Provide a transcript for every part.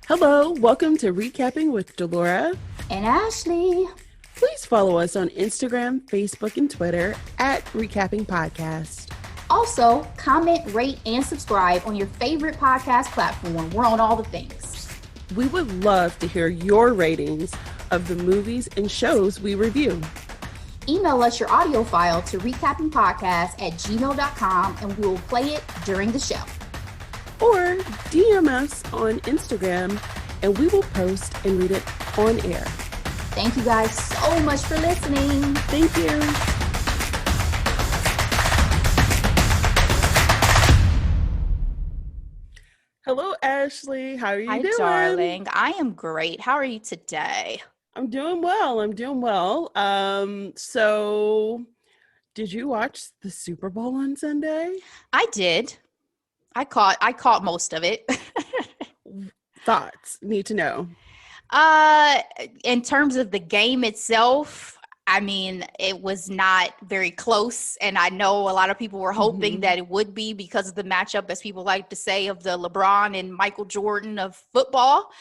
Hello, welcome to Recapping with Delora and Ashley. Please follow us on Instagram, Facebook, and Twitter at Recapping Podcast. Also, comment, rate, and subscribe on your favorite podcast platform. We're on all the things. We would love to hear your ratings of the movies and shows we review. Email us your audio file to recappingpodcast@gmail.com and we will play it during the show. Or DM us on Instagram and we will post and read it on air. Thank you guys so much for listening. Thank you. Hello, Ashley. How are you doing? Hi, darling. I am great. How are you today? I'm doing well. So did you watch the Super Bowl on Sunday? I did. I caught most of it. Thoughts? Need to know. In terms of the game itself, I mean, it was not very close. And I know a lot of people were hoping that it would be because of the matchup, as people like to say, of the LeBron and Michael Jordan of football.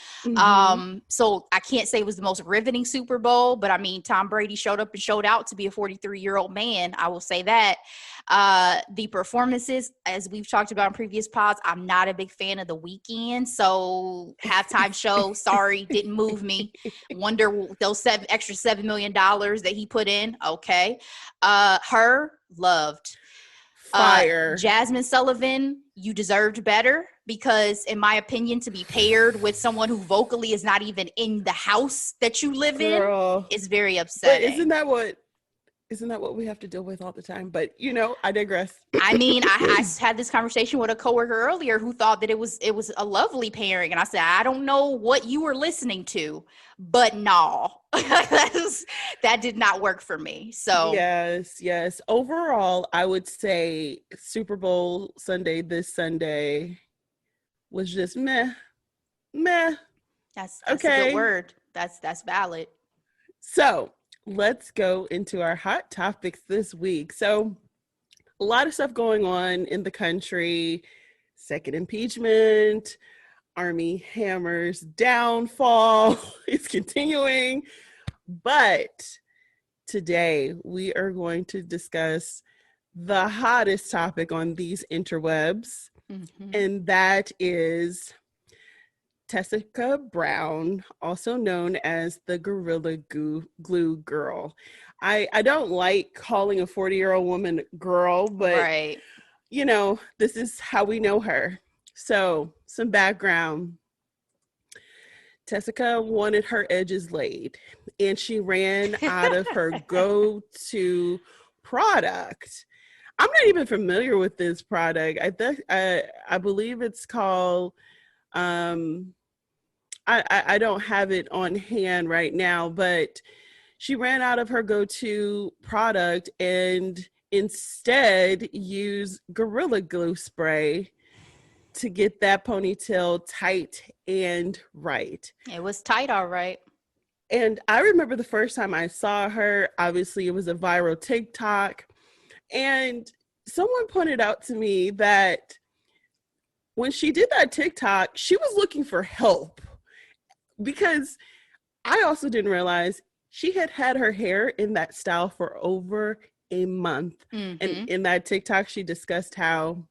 So I can't say it was the most riveting Super Bowl, but I mean, Tom Brady showed up and showed out to be a 43-year-old man. I will say that. The performances, as we've talked about in previous pods, I'm not a big fan of The Weeknd. So halftime show, sorry, didn't move me. Wonder those extra $7 million that he put in. Okay. Her loved. Fire. Jasmine Sullivan, you deserved better because, in my opinion, to be paired with someone who vocally is not even in the house that you live in is very upsetting. But isn't that what we have to deal with all the time? But, I digress. I mean, I had this conversation with a coworker earlier who thought that it was a lovely pairing. And I said, I don't know what you were listening to, but no, that did not work for me. So yes. Overall, I would say Super Bowl Sunday, this Sunday, was just meh. That's okay. A good word. That's valid. So let's go into our hot topics this week. So a lot of stuff going on in the country. Second impeachment, Army Hammer's downfall is continuing. But today we are going to discuss the hottest topic on these interwebs, and that is Tessica Brown, also known as the Gorilla Glue Girl. I don't like calling a 40-year-old woman girl, but, right. This is how we know her. So, some background. Tessica wanted her edges laid, and she ran out of her go-to product. I'm not even familiar with this product. I believe it's called... I don't have it on hand right now, but she ran out of her go-to product and instead used Gorilla Glue spray to get that ponytail tight and right. It was tight, all right. And I remember the first time I saw her, obviously it was a viral TikTok, and someone pointed out to me that when she did that TikTok, she was looking for help. Because I also didn't realize she had her hair in that style for over a month. And in that TikTok, she discussed how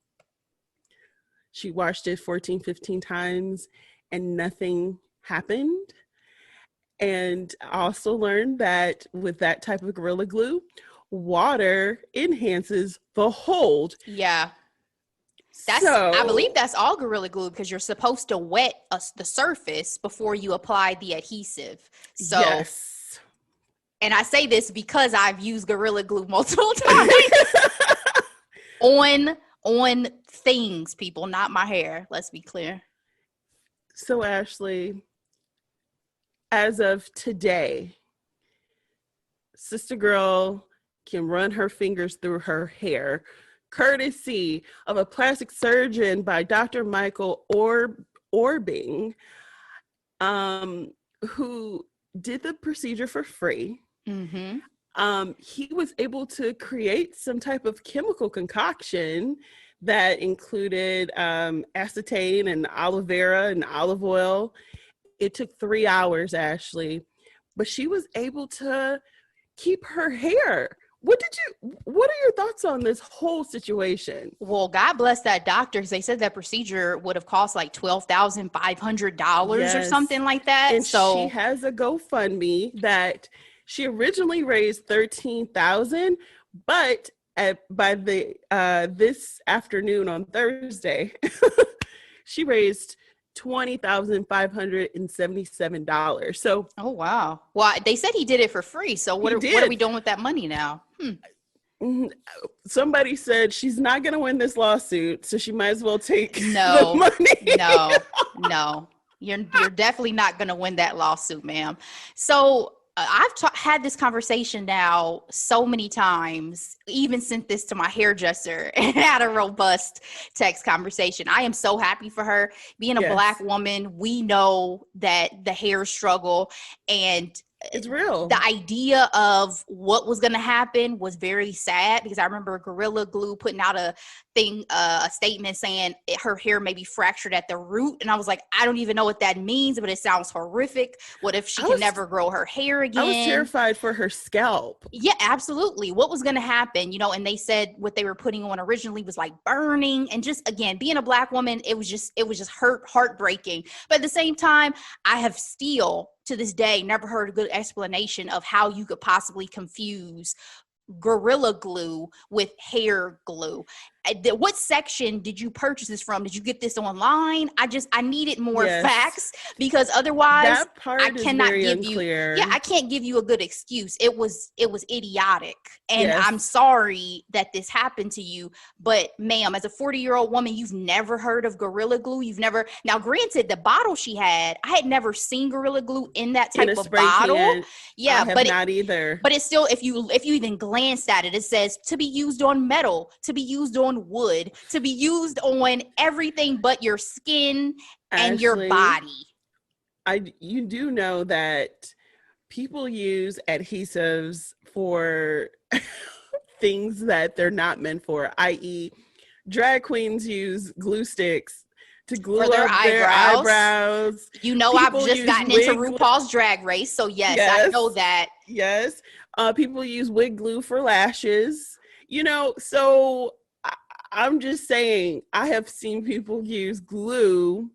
she washed it 14, 15 times and nothing happened. And I also learned that with that type of Gorilla Glue, water enhances the hold. Yeah. I believe that's all Gorilla Glue because you're supposed to wet the surface before you apply the adhesive. So, yes. And I say this because I've used Gorilla Glue multiple times on things, people, not my hair. Let's be clear. So, Ashley, as of today, Sister Girl can run her fingers through her hair, courtesy of a plastic surgeon by Dr. Michael Orbing, who did the procedure for free. He was able to create some type of chemical concoction that included acetate and aloe vera and olive oil. it took 3 hours, Ashley, but she was able to keep her hair. What are your thoughts on this whole situation? Well, God bless that doctor, because they said that procedure would have cost like $12,500 or something like that. And she has a GoFundMe that she originally raised $13,000, but by this afternoon on Thursday, she raised $20,577. So, oh wow. Well, they said he did it for free. So what are we doing with that money now? Somebody said she's not going to win this lawsuit, so she might as well take the money. No. You're definitely not going to win that lawsuit, ma'am. So I've had this conversation now so many times, even sent this to my hairdresser and had a robust text conversation. I am so happy for her. Being a Black woman, we know that the hair struggle and it's real. The idea of what was going to happen was very sad, because I remember Gorilla Glue putting out a statement saying her hair may be fractured at the root. And I was like, I don't even know what that means, but it sounds horrific. What if she can never grow her hair again? I was terrified for her scalp. Yeah, absolutely. What was going to happen, and they said what they were putting on originally was like burning. And just, again, being a Black woman, it was just heartbreaking. But at the same time, I have still, to this day, never heard a good explanation of how you could possibly confuse Gorilla Glue with hair glue. What section did you purchase this from? Did you get this online? I needed more facts, because otherwise I cannot give unclear. you. Yeah, I can't give you a good excuse. It was idiotic, and I'm sorry that this happened to you. But ma'am, as a 40-year-old woman, you've never heard of Gorilla Glue. You've never. Now, granted, the bottle she had, I had never seen Gorilla Glue in that type of bottle. Can. Yeah, but not either. But it's still, if you even glanced at it, it says to be used on metal, to be used on wood, to be used on everything but your skin and your body. You do know that people use adhesives for things that they're not meant for, i.e. drag queens use glue sticks to glue up their eyebrows. I've just gotten into RuPaul's Drag Race, so yes, I know that. Yes. People use wig glue for lashes, so I'm just saying, I have seen people use glue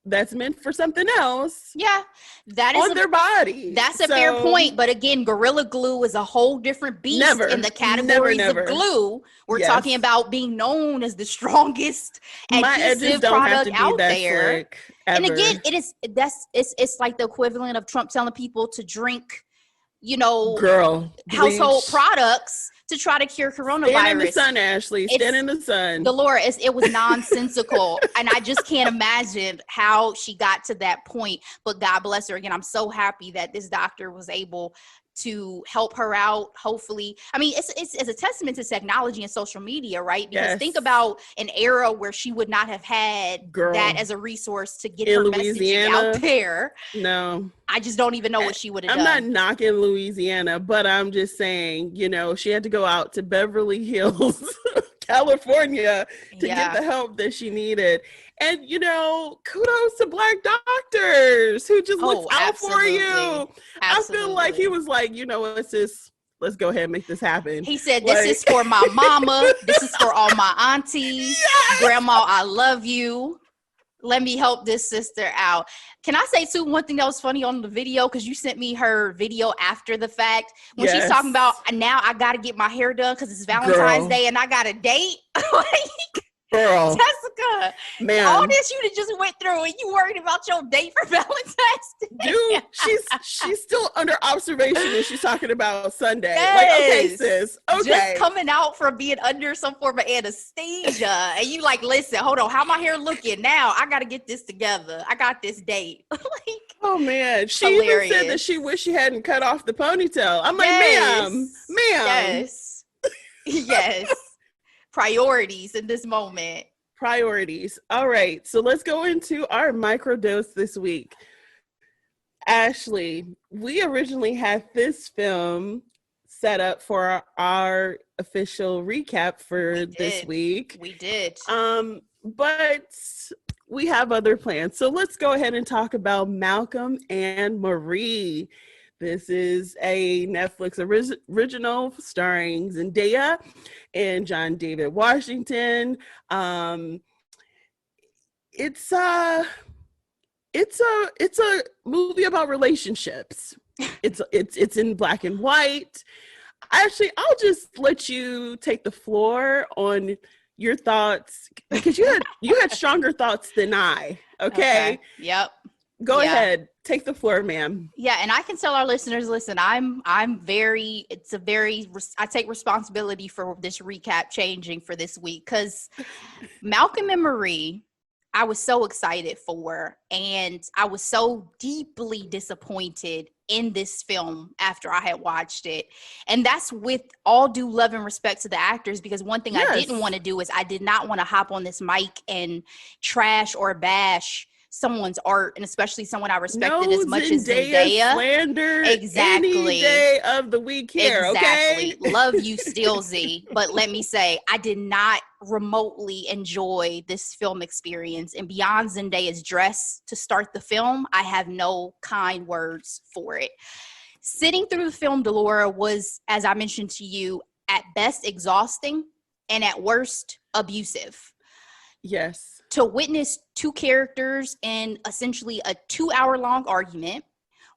that's meant for something else. Yeah, that is on their body. That's a fair point. But again, Gorilla Glue is a whole different beast in the categories of glue. We're talking about being known as the strongest adhesive product out there. And again, it's like the equivalent of Trump telling people to drink, household products to try to cure coronavirus. Stand in the sun, Ashley. Stand in the sun. Dolores, it was nonsensical. And I just can't imagine how she got to that point. But God bless her. Again, I'm so happy that this doctor was able to help her out, hopefully. I mean, it's a testament to technology and social media, right? Because think about an era where she would not have had that as a resource to get her messaging out there. No. I just don't even know what she would have done. I'm not knocking Louisiana, but I'm just saying, she had to go out to Beverly Hills, California to get the help that she needed. And, kudos to Black doctors who just looks out for you. Absolutely. I feel like he was like, let's go ahead and make this happen. He said, this is for my mama. This is for all my aunties. Yes! Grandma, I love you. Let me help this sister out. Can I say, too, one thing that was funny on the video? Because you sent me her video after the fact. When she's talking about, now I got to get my hair done because it's Valentine's Day and I got a date. Girl, Jessica, man, all this you just went through, and you worried about your date for Valentine's Day. Dude, she's still under observation, and she's talking about Sunday. Yes. Like, okay, sis, okay, just coming out from being under some form of anesthesia, and you like, listen, hold on, how my hair looking now? I got to get this together. I got this date. Oh man, she even said that she wished she hadn't cut off the ponytail. I'm like, ma'am, yes. Priorities in this moment. Priorities. All right. So let's go into our microdose this week. Ashley, we originally had this film set up for our official recap for this week. We did. But we have other plans. So let's go ahead and talk about Malcolm and Marie. This is a Netflix original starring Zendaya and John David Washington. Um, it's it's a movie about relationships. It's in black and white. Actually, I'll just let you take the floor on your thoughts because you had stronger thoughts than I. Okay. Yep. Go ahead. Take the floor, ma'am. Yeah, and I can tell our listeners, listen, I take responsibility for this recap changing for this week because Malcolm and Marie, I was so excited for, and I was so deeply disappointed in this film after I had watched it. And that's with all due love and respect to the actors, because one thing I didn't want to do is I did not want to hop on this mic and trash or bash someone's art, and especially someone I respected as much as Zendaya. Slander any day of the week here, exactly. Okay? Love you still, Z. But let me say, I did not remotely enjoy this film experience. And beyond Zendaya's dress to start the film, I have no kind words for it. Sitting through the film, Delora, was, as I mentioned to you, at best exhausting and at worst abusive. Yes. To witness two characters in essentially a 2-hour-long argument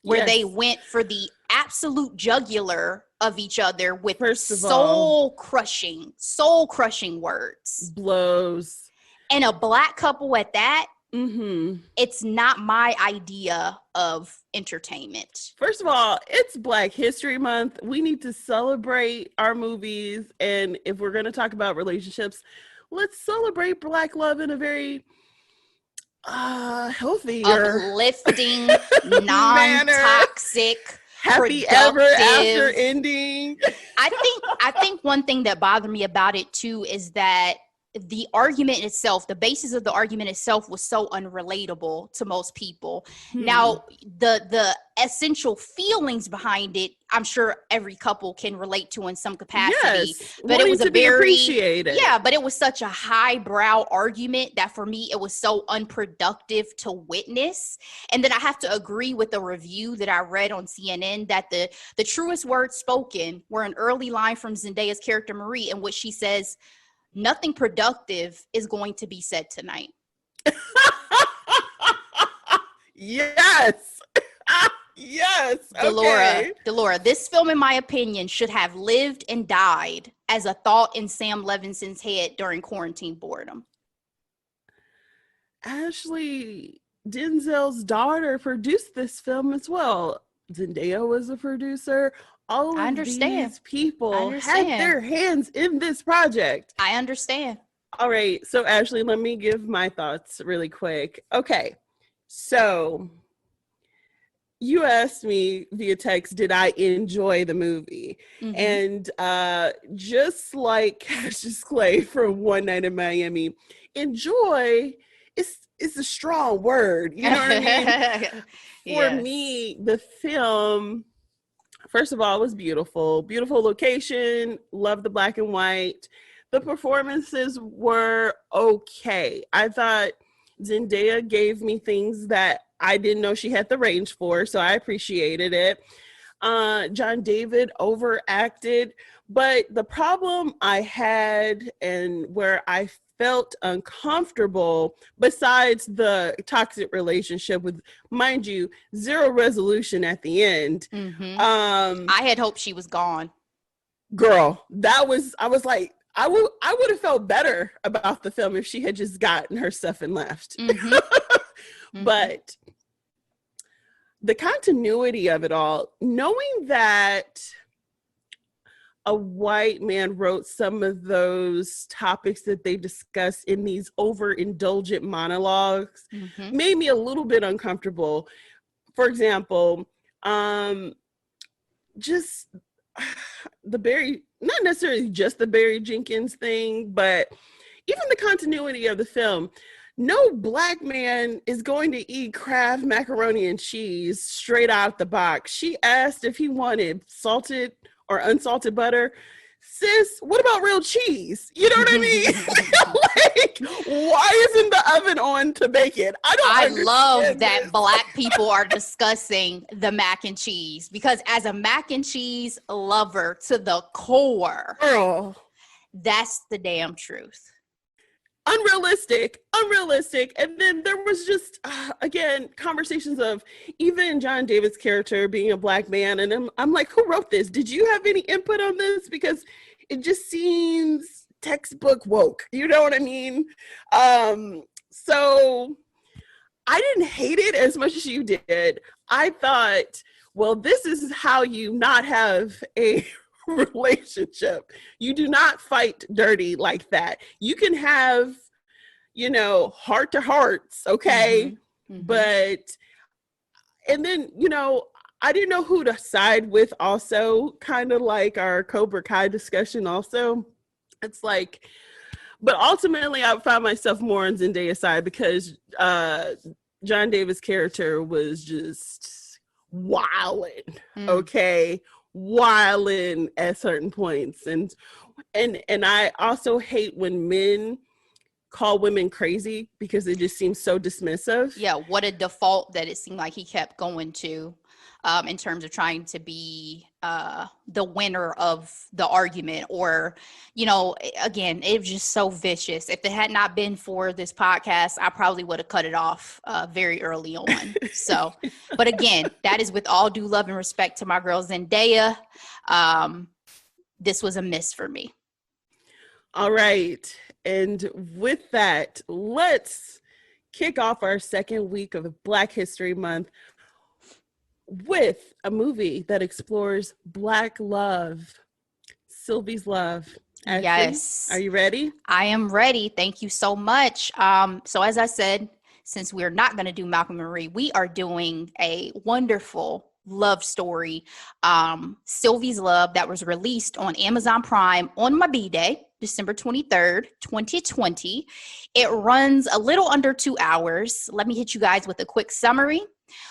where they went for the absolute jugular of each other with soul-crushing words. Blows. And a black couple at that, mm-hmm. It's not my idea of entertainment. First of all, it's Black History Month. We need to celebrate our movies. And if we're going to talk about relationships, let's celebrate Black love in a very healthy, uplifting, non-toxic, happy productive. Ever after ending. I think one thing that bothered me about it too is that the argument itself, the basis of the argument itself, was so unrelatable to most people. Now, the essential feelings behind it, I'm sure every couple can relate to in some capacity. Yes, but it was a very appreciated. Yeah, but it was such a highbrow argument that for me it was so unproductive to witness. And then I have to agree with a review that I read on CNN that the truest words spoken were an early line from Zendaya's character Marie, in which she says, "Nothing productive is going to be said tonight." Yes. Yes. Delora, this film, in my opinion, should have lived and died as a thought in Sam Levinson's head during quarantine boredom. Ashley Denzel's daughter produced this film as well. Zendaya was a producer. All of these people had their hands in this project. I understand. All right. So, Ashley, let me give my thoughts really quick. Okay. So, you asked me via text, did I enjoy the movie? Mm-hmm. And just like Cassius Clay from One Night in Miami, enjoy is a strong word. You know what I mean? For me, the film, first of all, it was beautiful. Beautiful location. Love the black and white. The performances were okay. I thought Zendaya gave me things that I didn't know she had the range for, so I appreciated it. John David overacted, but the problem I had and where I felt uncomfortable, besides the toxic relationship with, mind you, zero resolution at the end. Mm-hmm. I had hoped she was gone. Girl, I was like, I would have felt better about the film if she had just gotten her stuff and left. Mm-hmm. Mm-hmm. But the continuity of it all, knowing that a white man wrote some of those topics that they discuss in these overindulgent monologues, mm-hmm. made me a little bit uncomfortable. For example, just the Barry, not necessarily just the Barry Jenkins thing, but even the continuity of the film. No black man is going to eat Kraft macaroni and cheese straight out the box. She asked if he wanted salted or unsalted butter. sis, what about real cheese? You know what I mean? Like, why isn't the oven on to bake it? I understand love that this. Black people are discussing the mac and cheese, because as a mac and cheese lover to the core, Girl. that's the damn truth. Unrealistic. And then there was just again conversations of even John David's character being a Black man, and I'm like, who wrote this? Did you have any input on this? Because it just seems textbook woke, you know what I mean? So I didn't hate it as much as you did. I thought, well, this is how you not have a relationship. You do not fight dirty like that. You can have, heart to hearts, okay? But, and then, I didn't know who to side with also, kind of like our Cobra Kai discussion also. It's like, but ultimately I found myself more on Zendaya's side because John Davis' character was just wilding, okay? Wilding at certain points. And I also hate when men call women crazy because it just seems so dismissive. Yeah, what a default that it seemed like he kept going to in terms of trying to be the winner of the argument, or, again, it was just so vicious. If it had not been for this podcast, I probably would have cut it off very early on. So, but again, that is with all due love and respect to my girl Zendaya. This was a miss for me. All right. And with that, let's kick off our second week of Black History Month with a movie that explores Black love, Sylvie's Love. Ashley, yes. Are you ready? I am ready. Thank you so much. So as I said, since we're not going to do Malcolm and Marie, we are doing a wonderful love story, Sylvie's Love, that was released on Amazon Prime on my B-Day, December 23rd, 2020. It runs a little under 2 hours. Let me hit you guys with a quick summary.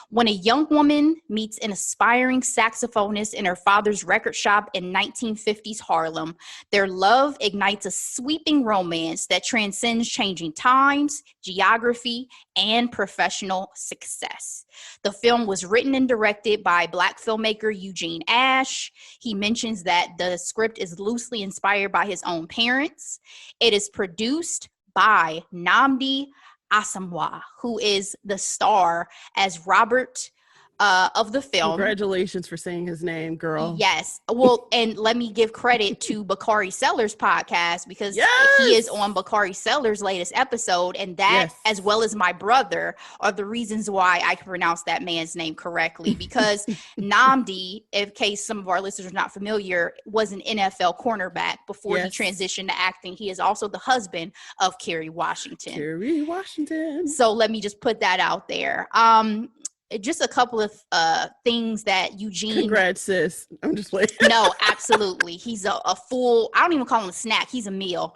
When a young woman meets an aspiring saxophonist in her father's record shop in 1950s Harlem, their love ignites a sweeping romance that transcends changing times, geography, and professional success. The film was written and directed by Black filmmaker Eugene Ash. He mentions that the script is loosely inspired by his own parents. It is produced by Nnamdi Asomugha, who is the star as Robert of the film. Congratulations for saying his name, girl. Yes. Well, and let me give credit to Bakari Sellers' podcast, because he is on Bakari Sellers' latest episode, and that, as well as my brother, are the reasons why I can pronounce that man's name correctly. Because Nnamdi, in case some of our listeners are not familiar, was an NFL cornerback before he transitioned to acting. He is also the husband of Kerry Washington. So let me just put that out there. Just a couple of things that Eugene. Congrats, sis. I'm just like. No, absolutely. He's a full. I don't even call him a snack. He's a meal.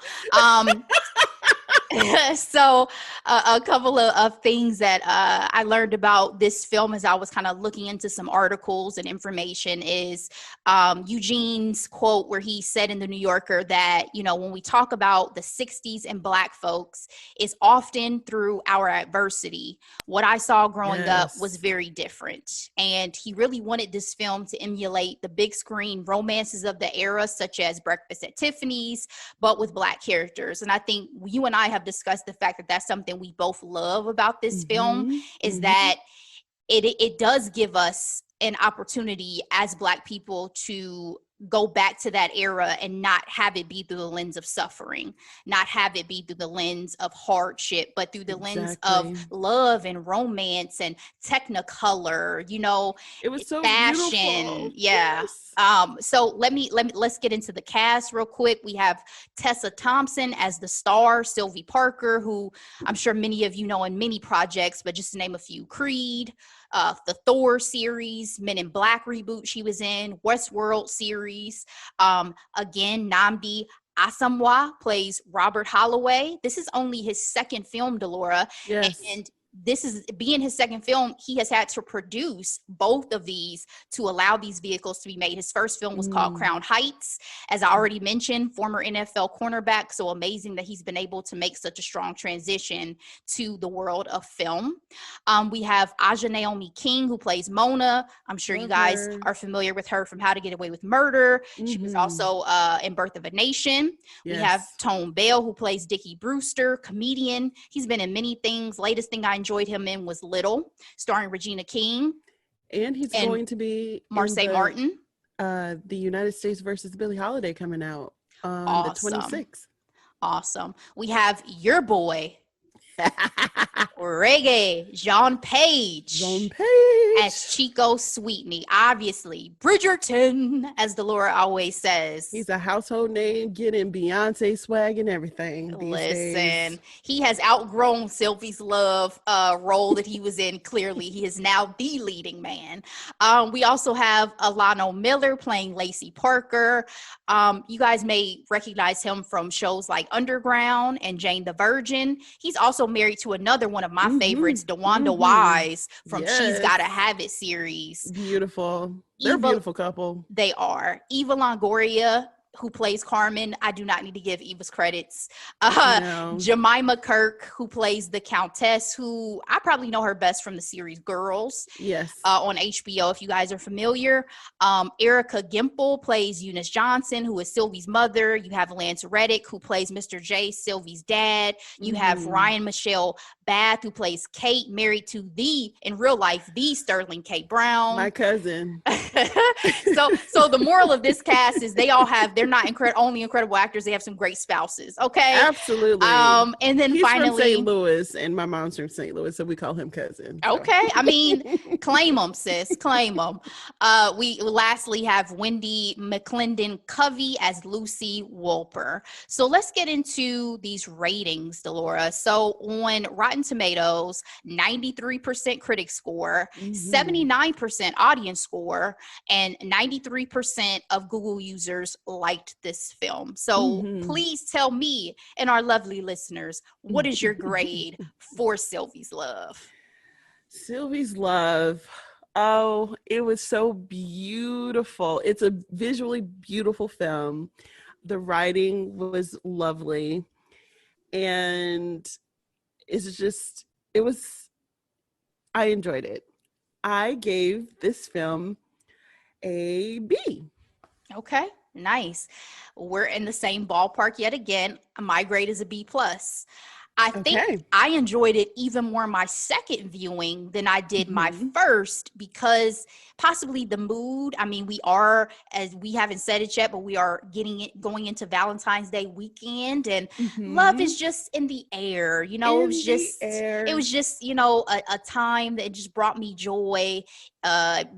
So a couple of things that I learned about this film as I was kind of looking into some articles and information is Eugene's quote, where he said in the New Yorker that, when we talk about the 60s and Black folks, it's often through our adversity. What I saw growing up was very different. And he really wanted this film to emulate the big screen romances of the era, such as Breakfast at Tiffany's, but with Black characters. And I think you and I have discussed the fact that that's something we both love about this film, is that it does give us an opportunity as Black people to go back to that era and not have it be through the lens of suffering, not have it be through the lens of hardship, but through the lens of love and romance and technicolor, it was so fashion. Beautiful. So let's get into the cast real quick. We have Tessa Thompson as the star, Sylvie Parker, who I'm sure many of you know in many projects, but just to name a few: Creed, the Thor series, Men in Black reboot she was in, Westworld series. Again, Nnamdi Asomugha plays Robert Holloway. This is only his second film, Delora. Yes. And this is being his second film. He has had to produce both of these to allow these vehicles to be made. His first film was called Crown Heights. As I already mentioned, former NFL cornerback. So amazing that he's been able to make such a strong transition to the world of film. We have Aja Naomi King, who plays Mona. I'm sure you guys are familiar with her from How to Get Away with Murder. She was also in Birth of a Nation. Yes. We have Tone Bell, who plays Dickie Brewster, comedian. He's been in many things. Latest thing I enjoyed him in was Little, starring Regina King. And he's going to be Marseille Martin. The United States versus Billie Holiday coming out on the 26th. Awesome. We have your boy, Reggae John Page as Chico Sweetney. Obviously, Bridgerton, as Delora always says. He's a household name, getting Beyonce swag and everything. Listen, he has outgrown Sylvie's Love role that he was in. Clearly, he is now the leading man. We also have Alano Miller playing Lacey Parker. You guys may recognize him from shows like Underground and Jane the Virgin. He's also married to another one of my favorites, DeWanda Wise from She's Gotta Have It series. Beautiful. They're a beautiful couple. They are. Eva Longoria, who plays Carmen. I do not need to give Eva's credits. Jemima Kirk, who plays the Countess, who I probably know her best from the series Girls. Yes. On HBO, if you guys are familiar. Erica Gimple plays Eunice Johnson, who is Sylvie's mother. You have Lance Reddick, who plays Mr. J, Sylvie's dad. You have Ryan Michelle Bath, who plays Kate, married to in real life, the Sterling K. Brown. My cousin. So the moral of this cast is they're not only incredible actors, they have some great spouses. Okay. Absolutely. And then he's finally from St. Louis, and my mom's from St. Louis, so we call him cousin. So. Okay. I mean, claim them, sis. Claim them. We lastly have Wendy McClendon Covey as Lucy Wolper. So let's get into these ratings, Delora. So on Rotten Tomatoes, 93% critic score, 79% audience score, and 93% of Google users liked this film. So please tell me and our lovely listeners, what is your grade for Sylvie's Love? Sylvie's Love. Oh, it was so beautiful. It's a visually beautiful film. The writing was lovely. And I enjoyed it. I gave this film a B. Okay, nice. We're in the same ballpark yet again. My grade is a B+. I think I enjoyed it even more my second viewing than I did my first, because possibly the mood. I mean, we are, as we haven't said it yet, but we are going into Valentine's Day weekend, and love is just in the air. You know, it was just, you know, a time that just brought me joy.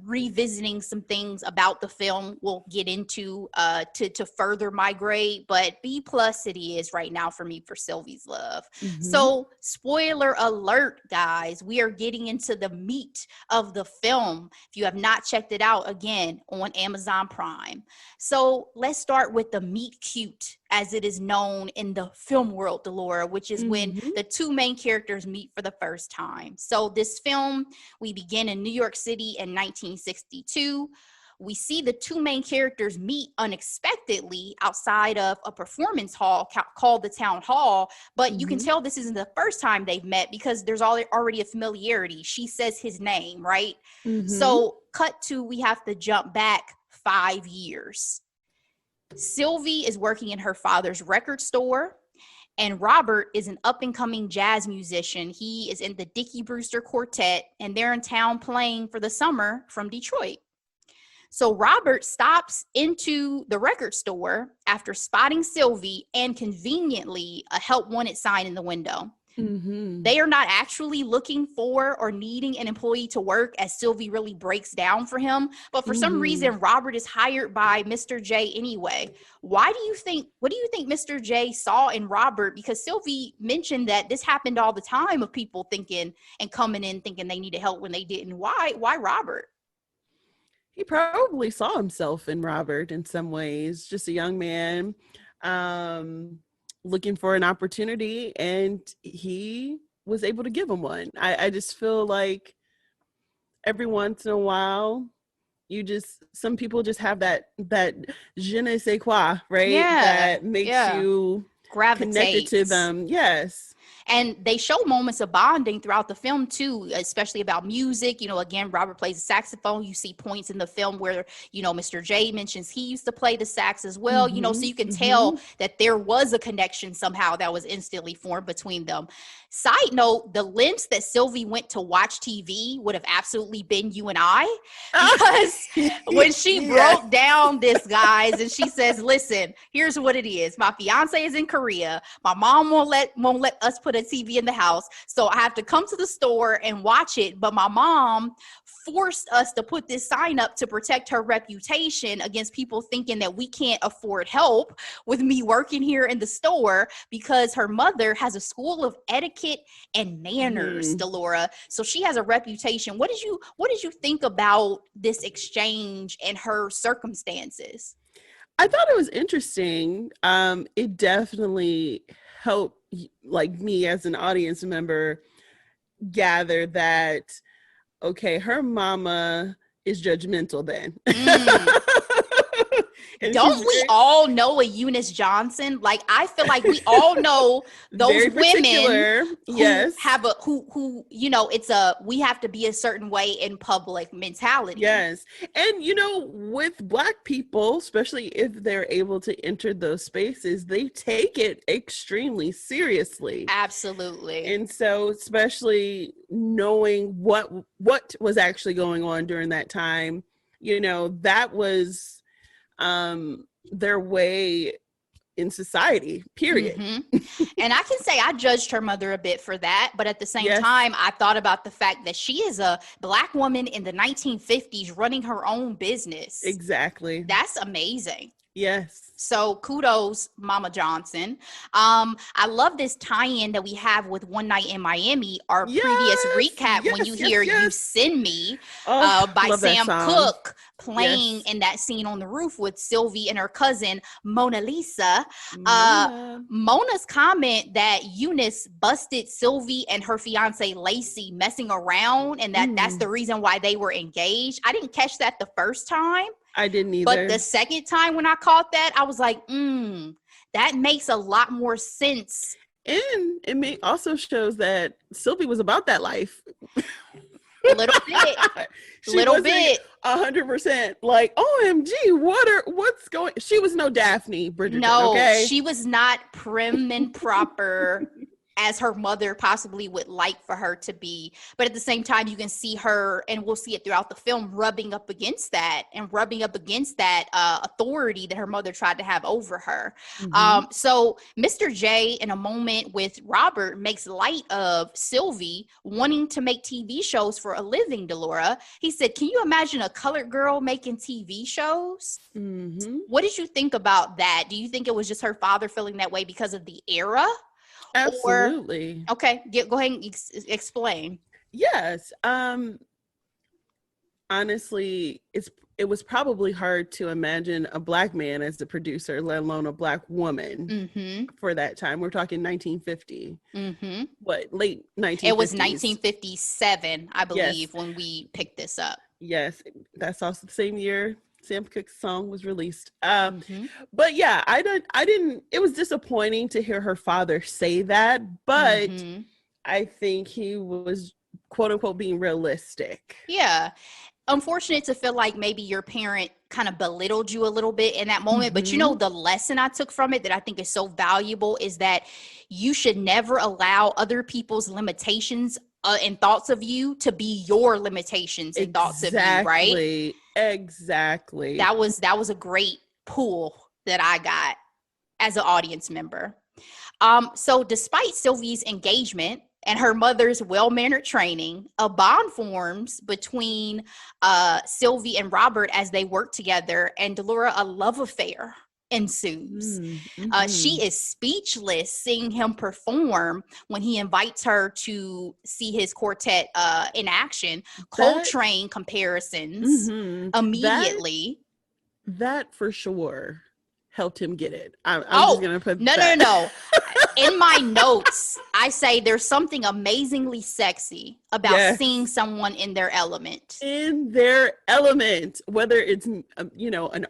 Revisiting some things about the film we'll get into to further my grade, but B+ it is right now for me for Sylvie's Love. So spoiler alert, guys, we are getting into the meat of the film. If you have not checked it out, again, on Amazon Prime. So let's start with the meet cute, as it is known in the film world, Delora, which is when the two main characters meet for the first time. So this film, we begin in New York City in 1962. We see the two main characters meet unexpectedly outside of a performance hall called the Town Hall, but you can tell this isn't the first time they've met because there's already a familiarity. She says his name, right? So cut to, we have to jump back 5 years. Sylvie is working in her father's record store, and Robert is an up-and-coming jazz musician. He is in the Dickie Brewster Quartet, and they're in town playing for the summer from Detroit. So Robert stops into the record store after spotting Sylvie and conveniently a help wanted sign in the window. They are not actually looking for or needing an employee to work, as Sylvie really breaks down for him. But for some reason, Robert is hired by Mr. J anyway. What do you think Mr. J saw in Robert? Because Sylvie mentioned that this happened all the time, of people thinking and coming in thinking they needed help when they didn't. Why Robert? He probably saw himself in Robert in some ways, just a young man looking for an opportunity, and he was able to give him one. I just feel like every once in a while, some people just have that je ne sais quoi, right? Yeah. That makes Yeah. you connected to Gravitates. them. Yes. And they show moments of bonding throughout the film too, especially about music. You know, again, Robert plays the saxophone. You see points in the film where, you know, Mr. J mentions he used to play the sax as well. You know, so you can tell that there was a connection somehow that was instantly formed between them. Side note, the lengths that Sylvie went to watch TV would have absolutely been you and I, because when she broke down this, guys, and she says, listen, here's what it is. My fiance is in Korea. My mom won't let us put a TV in the house. So I have to come to the store and watch it. But my mom forced us to put this sign up to protect her reputation against people thinking that we can't afford help with me working here in the store, because her mother has a school of etiquette and manners, Delora. So she has a reputation. What did you think about this exchange and her circumstances? I thought it was interesting. It definitely helped, like, me as an audience member gather that, okay, her mama is judgmental then. Don't we all know a Eunice Johnson? Like, I feel like we all know those women who have who you know, it's we have to be a certain way in public mentality. Yes. And, you know, with Black people, especially if they're able to enter those spaces, they take it extremely seriously. Absolutely. And so, especially knowing what was actually going on during that time, you know, that was their way in society, period. And I can say I judged her mother a bit for that, but at the same time, I thought about the fact that she is a Black woman in the 1950s running her own business. Exactly. That's amazing. Yes. So kudos, Mama Johnson. I love this tie-in that we have with One Night in Miami, our previous recap, when you hear You Send Me by Sam Cooke playing in that scene on the roof with Sylvie and her cousin, Mona Lisa. Mona's comment that Eunice busted Sylvie and her fiance Lacey messing around, and that's the reason why they were engaged. I didn't catch that the first time. I didn't either. But the second time when I caught that, I was like, that makes a lot more sense. And it also shows that Sylvie was about that life. A little bit. Little bit. 100%. Like, OMG, what's going? She was no Daphne Bridgerton. No, okay? She was not prim and proper as her mother possibly would like for her to be. But at the same time, you can see her, and we'll see it throughout the film, rubbing up against that authority that her mother tried to have over her. So Mr. J, in a moment with Robert, makes light of Sylvie wanting to make TV shows for a living, Delora. He said, can you imagine a colored girl making TV shows? What did you think about that? Do you think it was just her father feeling that way because of the era? Absolutely. Okay, go ahead and explain. Yes. Honestly, it was probably hard to imagine a Black man as the producer, let alone a Black woman for that time. We're talking 1950. What, late 1950s? It was 1957, I believe, when we picked this up. Yes, that's also the same year Sam Cooke's song was released. But yeah, I didn't, it was disappointing to hear her father say that, but I think he was, quote unquote, being realistic. Yeah. Unfortunate to feel like maybe your parent kind of belittled you a little bit in that moment. But you know, the lesson I took from it that I think is so valuable is that you should never allow other people's limitations and thoughts of you to be your limitations and thoughts of you, right? Exactly. That was a great pull that I got as an audience member. So despite Sylvie's engagement and her mother's well-mannered training, a bond forms between Sylvie and Robert as they work together, and Delora, a love affair ensues. She is speechless seeing him perform when he invites her to see his quartet in action. Coltrane comparisons immediately. That for sure helped him get it. I'm just gonna put no. In my notes, I say there's something amazingly sexy about seeing someone in their element. In their element, whether it's, an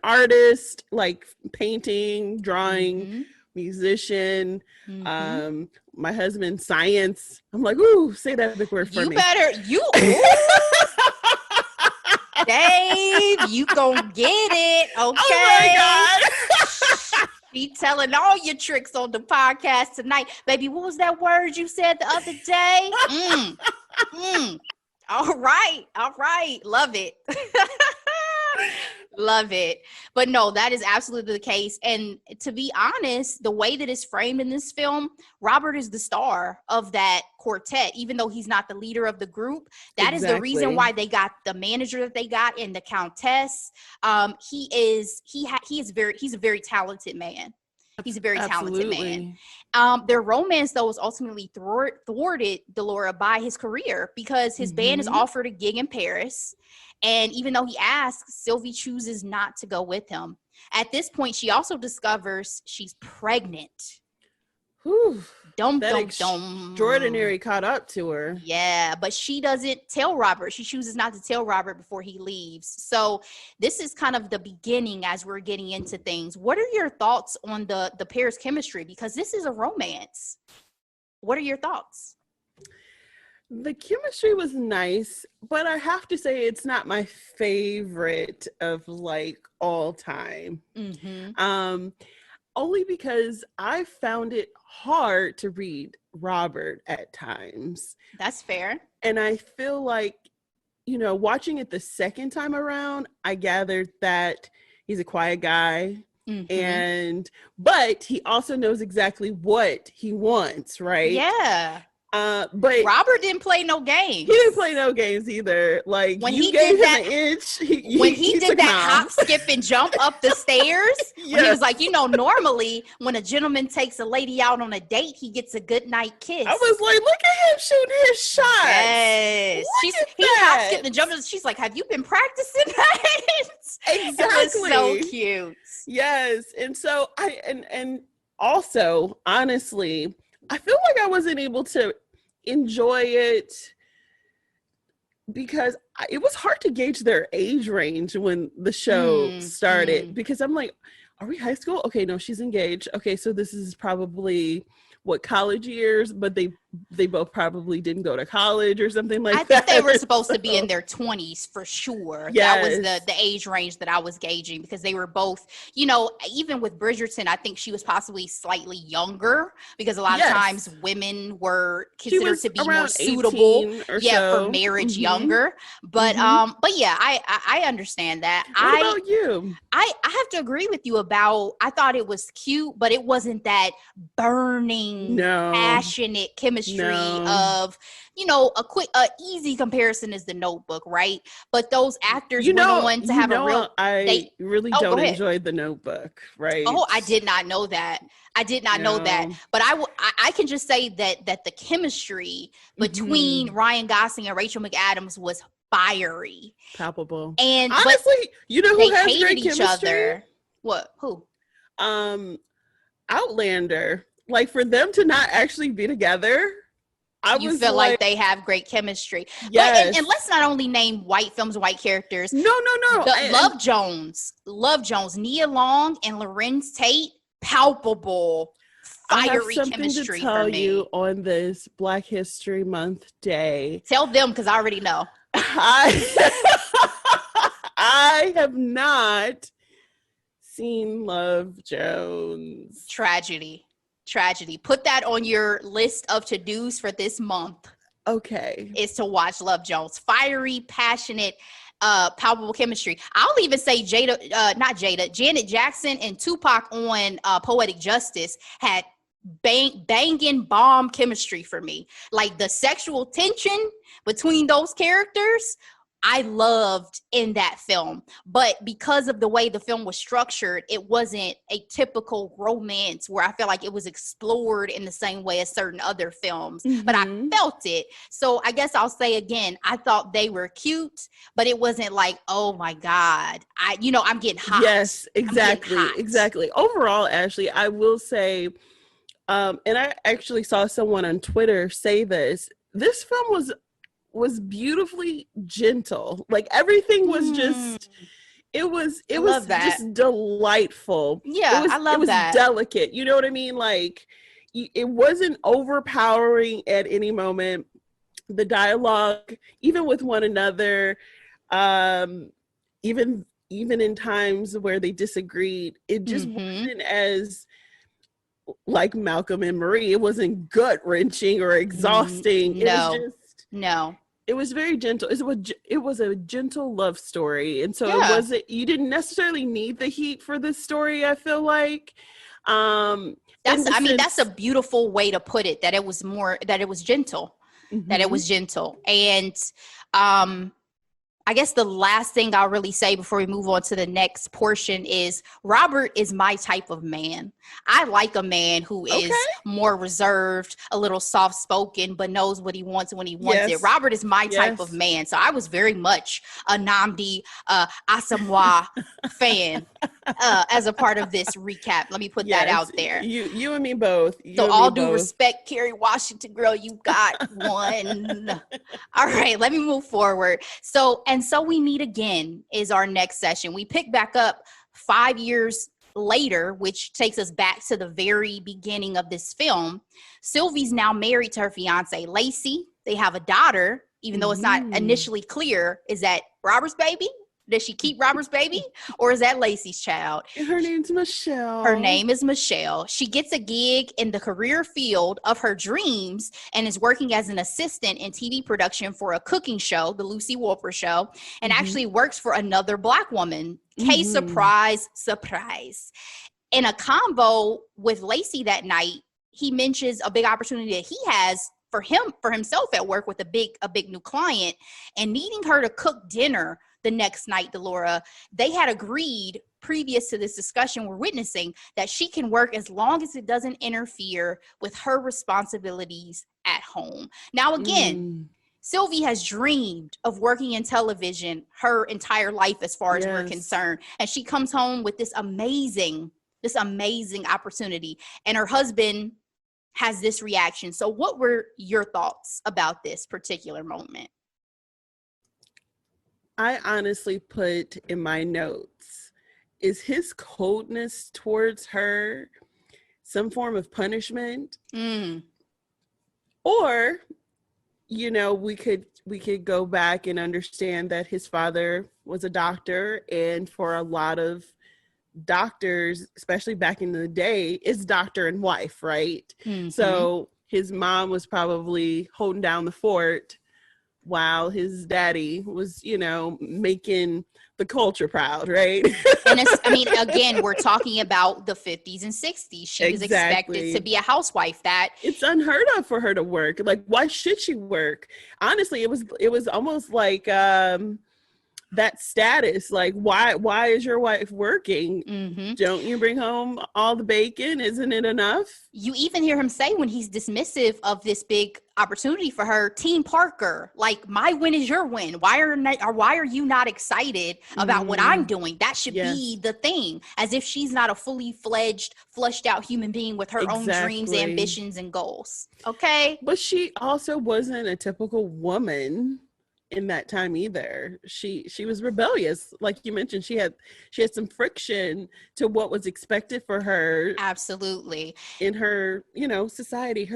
artist, like painting, drawing, musician, my husband, science. I'm like, ooh, say that big word for me. Dave, you gonna get it, okay? Oh my God. Be telling all your tricks on the podcast tonight. Baby, what was that word you said the other day? All right. Love it. Love it. But no, that is absolutely the case. And to be honest, the way that it's framed in this film, Robert is the star of that quartet, even though he's not the leader of the group. That is the reason why they got the manager that they got and the countess. He's a very talented man. He's a very talented man. Their romance, though, was ultimately thwarted, Delora, by his career, because his band is offered a gig in Paris. And even though he asks, Sylvie chooses not to go with him. At this point, she also discovers she's pregnant. Whew. Extraordinary caught up to her. Yeah, but she doesn't tell Robert. She chooses not to tell Robert before he leaves. So this is kind of the beginning as we're getting into things. What are your thoughts on the pair's chemistry? Because this is a romance. What are your thoughts? The chemistry was nice, but I have to say it's not my favorite of like all time. Only because I found it hard to read Robert at times. That's fair. And I feel like, watching it the second time around, I gathered that he's a quiet guy. But he also knows exactly what he wants, right? Yeah. But Robert didn't play no games. He didn't play no games either. Like, when he gave him an inch, he did that hop, skip, and jump up the stairs, he was like, normally when a gentleman takes a lady out on a date, he gets a good night kiss. I was like, look at him shooting his shot. Yes. He hop, skipped, and jumped. She's like, have you been practicing that? Exactly. It was so cute. Yes. And so and also, honestly, I feel like I wasn't able to enjoy it because it was hard to gauge their age range when the show started, because I'm like, are we high school? Okay, no, she's engaged. Okay, so this is probably college years, but they both probably didn't go to college or something like that. I think they were supposed to be in their 20s for sure. That was the age range that I was gauging, because they were both, even with Bridgerton, I think she was possibly slightly younger, because a lot of times women were considered to be more suitable for marriage younger. But yeah, I understand that. What about you? I have to agree with you I thought it was cute, but it wasn't that burning, passionate chemistry of, easy comparison is The Notebook, right? But those actors went on to have a real... I really don't enjoy The Notebook, right? Oh, I did not know that. Know that. But I can just say that the chemistry between Ryan Gosling and Rachel McAdams was fiery. Palpable. And honestly, who has hated great each chemistry? other. What? Who? Outlander. Like, for them to not actually be together, you feel like they have great chemistry. Yes. But, and let's not only name white films, white characters. No. Love Jones, Nia Long and Lorenz Tate, palpable, fiery chemistry to tell for me. You on this Black History Month day. Tell them, because I already know. I have not seen Love Jones. Tragedy. Put that on your list of to-dos for this month. Okay. Is to watch Love Jones. Fiery, passionate, palpable chemistry. I'll even say Janet Jackson and Tupac on Poetic Justice had banging bomb chemistry for me. Like, the sexual tension between those characters, I loved in that film. But because of the way the film was structured, it wasn't a typical romance where I feel like it was explored in the same way as certain other films. But I felt it. So I guess I'll say again, I thought they were cute, but it wasn't like, oh my God, I'm getting hot. Yes, exactly. Exactly. Overall, Ashley, I will say And I actually saw someone on Twitter say this film was beautifully gentle. Like everything was just it I was love that. just delightful. Yeah, I It love was that. delicate. You know what I mean? Like it wasn't overpowering at any moment. The dialogue, even with one another, um, even in times where they disagreed, it just Mm-hmm. wasn't as like Malcolm and Marie. It wasn't gut wrenching or exhausting. It was No, just no. it was very gentle. It was a gentle love story, and so it Yeah. wasn't. You didn't necessarily need the heat for this story. I feel like, in That's, the I mean, that's a sense, beautiful way to put it, that it was more, that it was gentle, that it mm-hmm, was gentle. And um, I guess the last thing I'll really say before we move on to the next portion is Robert is my type of man. I like a man who is okay, more reserved, a little soft spoken, but knows what he wants when he wants it. yes, Robert is my type of yes. man. So I was very much a Namdi Asamoah fan as a part of this recap. Let me put that Yes, out there. you and me both. So You and me all due both. respect, Kerry Washington, girl, you got one. All right, let me move forward. So we meet again is our next session. We pick back up 5 years later, which takes us back to the very beginning of this film. Sylvie's now married to her fiance, Lacey. They have a daughter, even though it's not Mm-hmm. initially clear. Is that Robert's baby? Does she keep Robert's baby? Or is that Lacey's child? And her name's Her Michelle. name is Michelle. She gets a gig in the career field of her dreams and is working as an assistant in TV production for a cooking show, the Lucy Wolper Show, and Mm-hmm. actually works for another Black woman. Case Mm-hmm. surprise, surprise. In a convo with Lacey that night, he mentions a big opportunity that he has for himself at work with a big new client, and needing her to cook dinner the next night. Delora, they had agreed previous to this discussion we're witnessing that she can work as long as it doesn't interfere with her responsibilities at home. Now again, Mm. Sylvie has dreamed of working in television her entire life as far as we're Yes. concerned, and she comes home with this amazing opportunity, and her husband has this reaction. So what were your thoughts about this particular moment? I honestly put in my notes, is his coldness towards her some form of punishment? Mm, Or, we could go back and understand that his father was a doctor, and for a lot of doctors, especially back in the day, it's doctor and wife, right? mm-hmm. So his mom was probably holding down the fort while his daddy was, making the culture proud, right? And it's, I mean, again, we're talking about the 50s and 60s. She was expected to Exactly. be a housewife. That It's unheard of for her to work. Like, why should she work? Honestly, it was almost like that status. Like, why is your wife working? mm-hmm. Don't you bring home all the bacon? Isn't it enough? You even hear him say when he's dismissive of this big opportunity for her, Team Parker, like, my win is your win. Why are you not excited about what I'm Mm, doing? That should be yes, the thing. As if she's not a fully fledged, flushed out human being with her own dreams, exactly. ambitions, and goals. Okay. But she also wasn't a typical woman in that time either. She was rebellious. Like you mentioned, she had some friction to what was expected for her Absolutely. in her, society.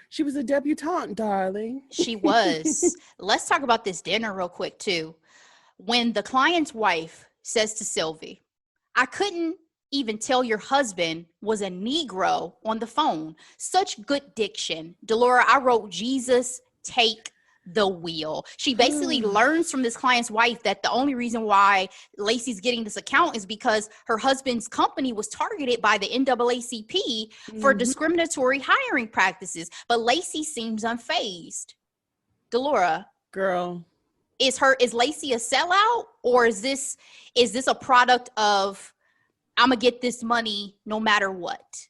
She was a debutante, darling. She was. Let's talk about this dinner real quick, too. When the client's wife says to Sylvie, I couldn't even tell your husband was a Negro on the phone. Such good diction. Delora, I wrote, Jesus, take the wheel. She basically learns from this client's wife that the only reason why Lacey's getting this account is because her husband's company was targeted by the NAACP for Mhm. discriminatory hiring practices. But Lacey seems unfazed. Delora, Girl, is Lacey a sellout, or is this a product of I'm gonna get this money no matter what?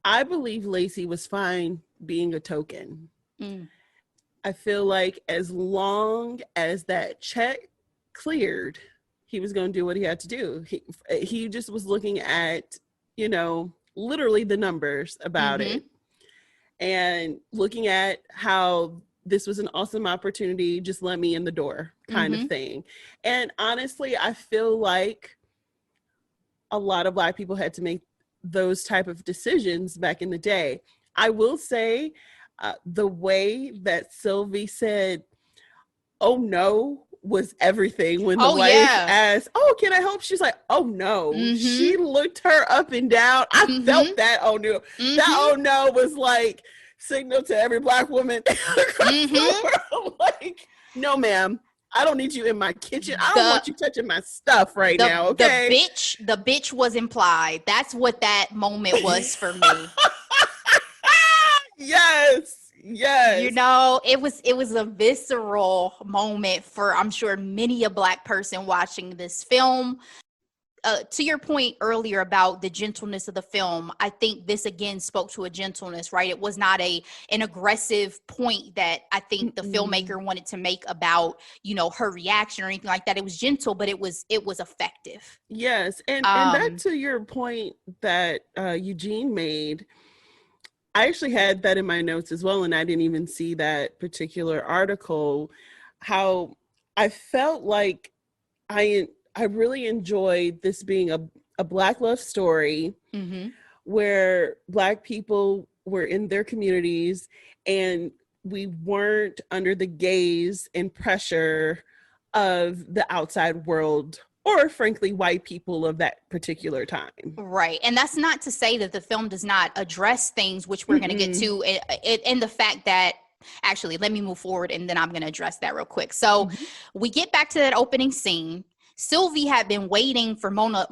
I believe Lacey was fine being a token. Mm, I feel like as long as that check cleared, he was going to do what he had to do. He just was looking at, you know, literally the numbers about it, and looking at how this was an awesome opportunity, just let me in the door kind of thing. And honestly, I feel like a lot of Black people had to make those type of decisions back in the day. I will say the way that Sylvie said, "Oh no," was everything. When the wife asked, "Oh, can I help?" She's like, "Oh no." She looked her up and down. I felt that "oh no." That "oh no" was like signal to every Black woman across the world. Like, no ma'am, I don't need you in my kitchen. I don't want you touching my stuff right now, okay? The bitch was implied. That's what that moment was for me. Yes. You know, it was a visceral moment for, I'm sure, many a Black person watching this film. To your point earlier about the gentleness of the film, I think this again spoke to a gentleness, right? It was not an aggressive point that I think the filmmaker wanted to make about, you know, her reaction or anything like that. It was gentle, but it was effective. Yes. And back to your point that Eugene made, I actually had that in my notes as well, and I didn't even see that particular article, how I felt like I really enjoyed this being a Black love story where Black people were in their communities and we weren't under the gaze and pressure of the outside world, or frankly, white people of that particular time. Right. And that's not to say that the film does not address things, which we're going to get to, and the fact that, actually, let me move forward and then I'm going to address that real quick. So we get back to that opening scene. Sylvie had been waiting for Mona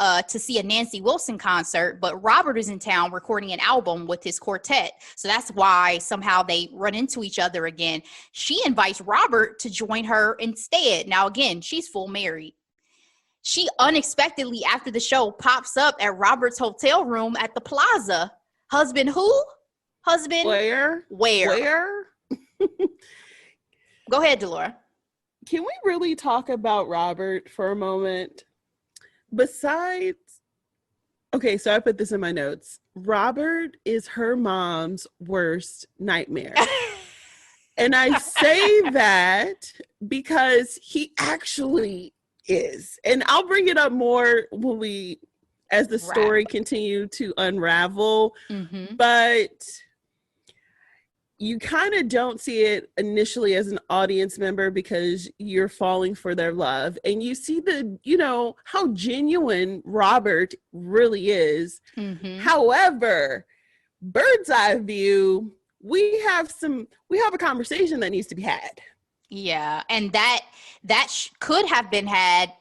to see a Nancy Wilson concert, but Robert is in town recording an album with his quartet. So that's why somehow they run into each other again. She invites Robert to join her instead. Now, again, she's full married. She unexpectedly, after the show, pops up at Robert's hotel room at the Plaza. Husband who? Husband where? Go ahead, Delora. Can we really talk about Robert for a moment? Besides, okay, so I put this in my notes. Robert is her mom's worst nightmare. And I say that because he actually is. And I'll bring it up more when as the story continue to unravel. But you kind of don't see it initially as an audience member because you're falling for their love, and you see how genuine Robert really is. However, bird's eye view, we have a conversation that needs to be had. Yeah, and that could have been had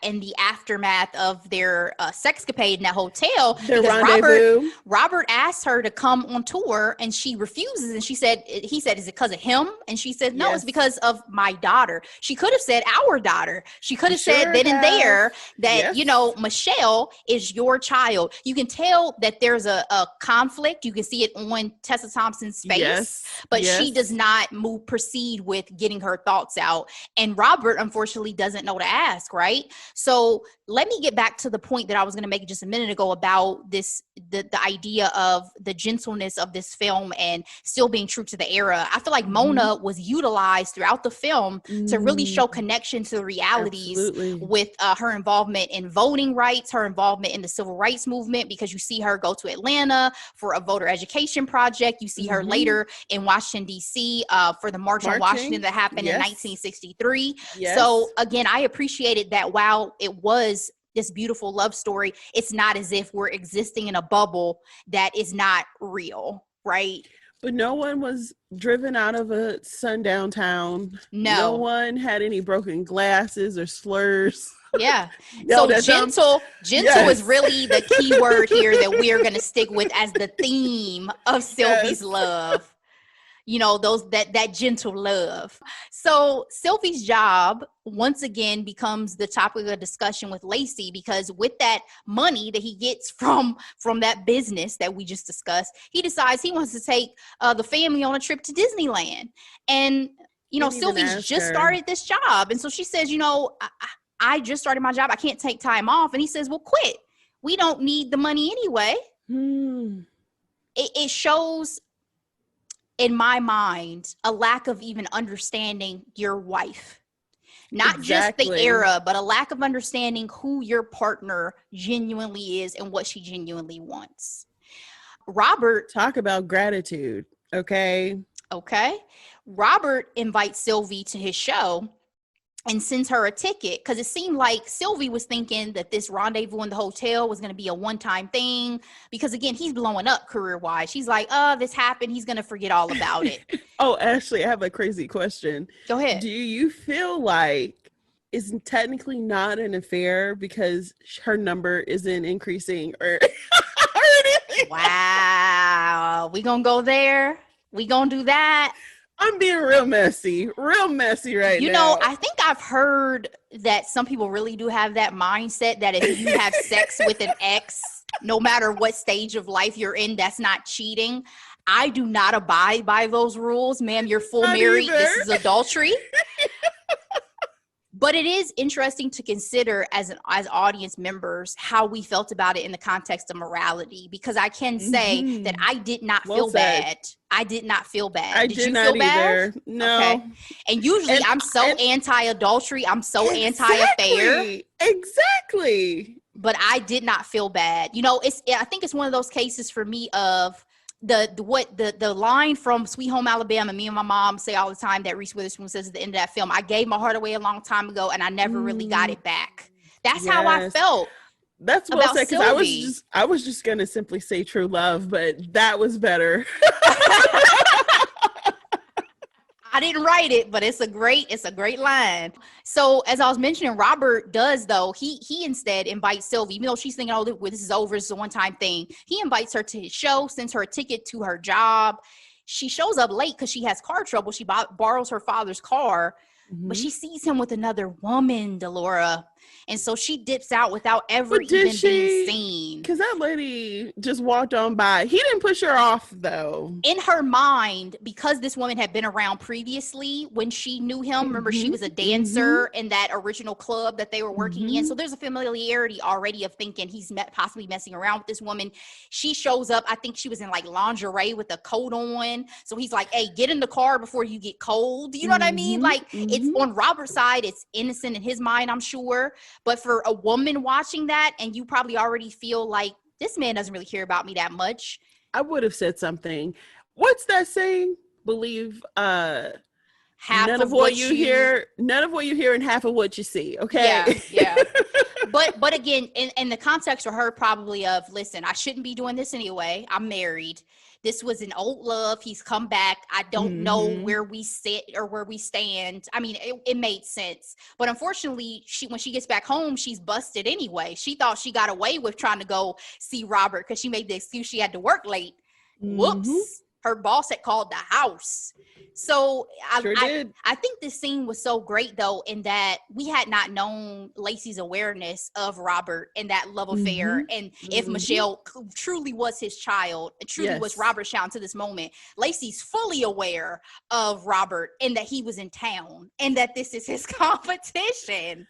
in the aftermath of their sexcapade in that hotel. Their rendezvous. Robert asked her to come on tour, and she refuses. And he said, "Is it because of him?" And she said, "No, it's because of my daughter." She could have said our daughter. She could have said then and there that Michelle is your child. You can tell that there's a conflict. You can see it on Tessa Thompson's face, but she does not proceed with getting her thoughts out. And Robert, unfortunately, doesn't know to ask, right? So let me get back to the point that I was going to make just a minute ago about the idea of the gentleness of this film and still being true to the era. I feel like Mona was utilized throughout the film to really show connection to the realities with her involvement in voting rights, her involvement in the civil rights movement, because you see her go to Atlanta for a voter education project. You see her later in Washington, D.C. For the March on Washington that happened in 1963. So again, I appreciated that while it was this beautiful love story, it's not as if we're existing in a bubble that is not real, right? But no one was driven out of a sundown town. No one had any broken glasses or slurs. Yeah. So gentle is really the key word here that we are going to stick with as the theme of Sylvie's love. You know, that gentle love. So Sylvie's job once again becomes the topic of discussion with Lacey, because with that money that he gets from that business that we just discussed, he decides he wants to take the family on a trip to Disneyland. And Sylvie's just started this job, and so she says, I just started my job. I can't take time off. And he says, well, quit. We don't need the money anyway. It shows, in my mind, a lack of even understanding your wife. Not just the era, but a lack of understanding who your partner genuinely is and what she genuinely wants. Robert. Talk about gratitude. Okay. Robert invites Sylvie to his show and sends her a ticket because it seemed like Sylvie was thinking that this rendezvous in the hotel was going to be a one-time thing because, again, he's blowing up career-wise. She's like, this happened. He's going to forget all about it. Oh, Ashley, I have a crazy question. Go ahead. Do you feel like it's technically not an affair because her number isn't increasing or anything? Wow. We going to go there? We going to do that? I'm being real messy right now. You know, I think I've heard that some people really do have that mindset that if you have sex with an ex, no matter what stage of life you're in, that's not cheating. I do not abide by those rules. Ma'am, you're full married. This is adultery. But it is interesting to consider as audience members how we felt about it in the context of morality, because I can say that I did not feel bad. I did not feel bad. Did you feel bad? No. Okay. And usually I'm so anti-adultery. I'm so anti-affair. Exactly. But I did not feel bad. You know, I think it's one of those cases for me of the line from Sweet Home Alabama, me and my mom say all the time that Reese Witherspoon says at the end of that film, I gave my heart away a long time ago and I never really got it back. That's how I felt. That's well said, because I was just gonna simply say true love, but that was better. I didn't write it, but it's a great line. So as I was mentioning, Robert does, though, he instead invites Sylvie, even though she's thinking, oh, this is over, it's a one-time thing. He invites her to his show, sends her a ticket to her job. She shows up late because she has car trouble. She borrows her father's car, but she sees him with another woman, Delora. And so she dips out without ever even being seen. Because that lady just walked on by. He didn't push her off, though. In her mind, because this woman had been around previously when she knew him, remember, she was a dancer in that original club that they were working in. So there's a familiarity already of thinking he's possibly messing around with this woman. She shows up. I think she was in like lingerie with a coat on. So he's like, hey, get in the car before you get cold. You know what I mean? Like, it's on Robert's side. It's innocent in his mind, I'm sure. But for a woman watching that, and you probably already feel like this man doesn't really care about me that much, I would have said something. What's that saying? Believe half none of what you hear and half of what you see. Okay. Yeah. But again, in the context for her, probably of, listen, I shouldn't be doing this anyway. I'm married. This was an old love. He's come back. I don't know where we sit or where we stand. I mean, it made sense. But unfortunately, when she gets back home, she's busted anyway. She thought she got away with trying to go see Robert because she made the excuse she had to work late. Whoops. Her boss had called the house. So I think this scene was so great, though, in that we had not known Lacey's awareness of Robert and that love affair. And if Michelle truly was his child, and truly was Robert's child to this moment, Lacey's fully aware of Robert and that he was in town and that this is his competition.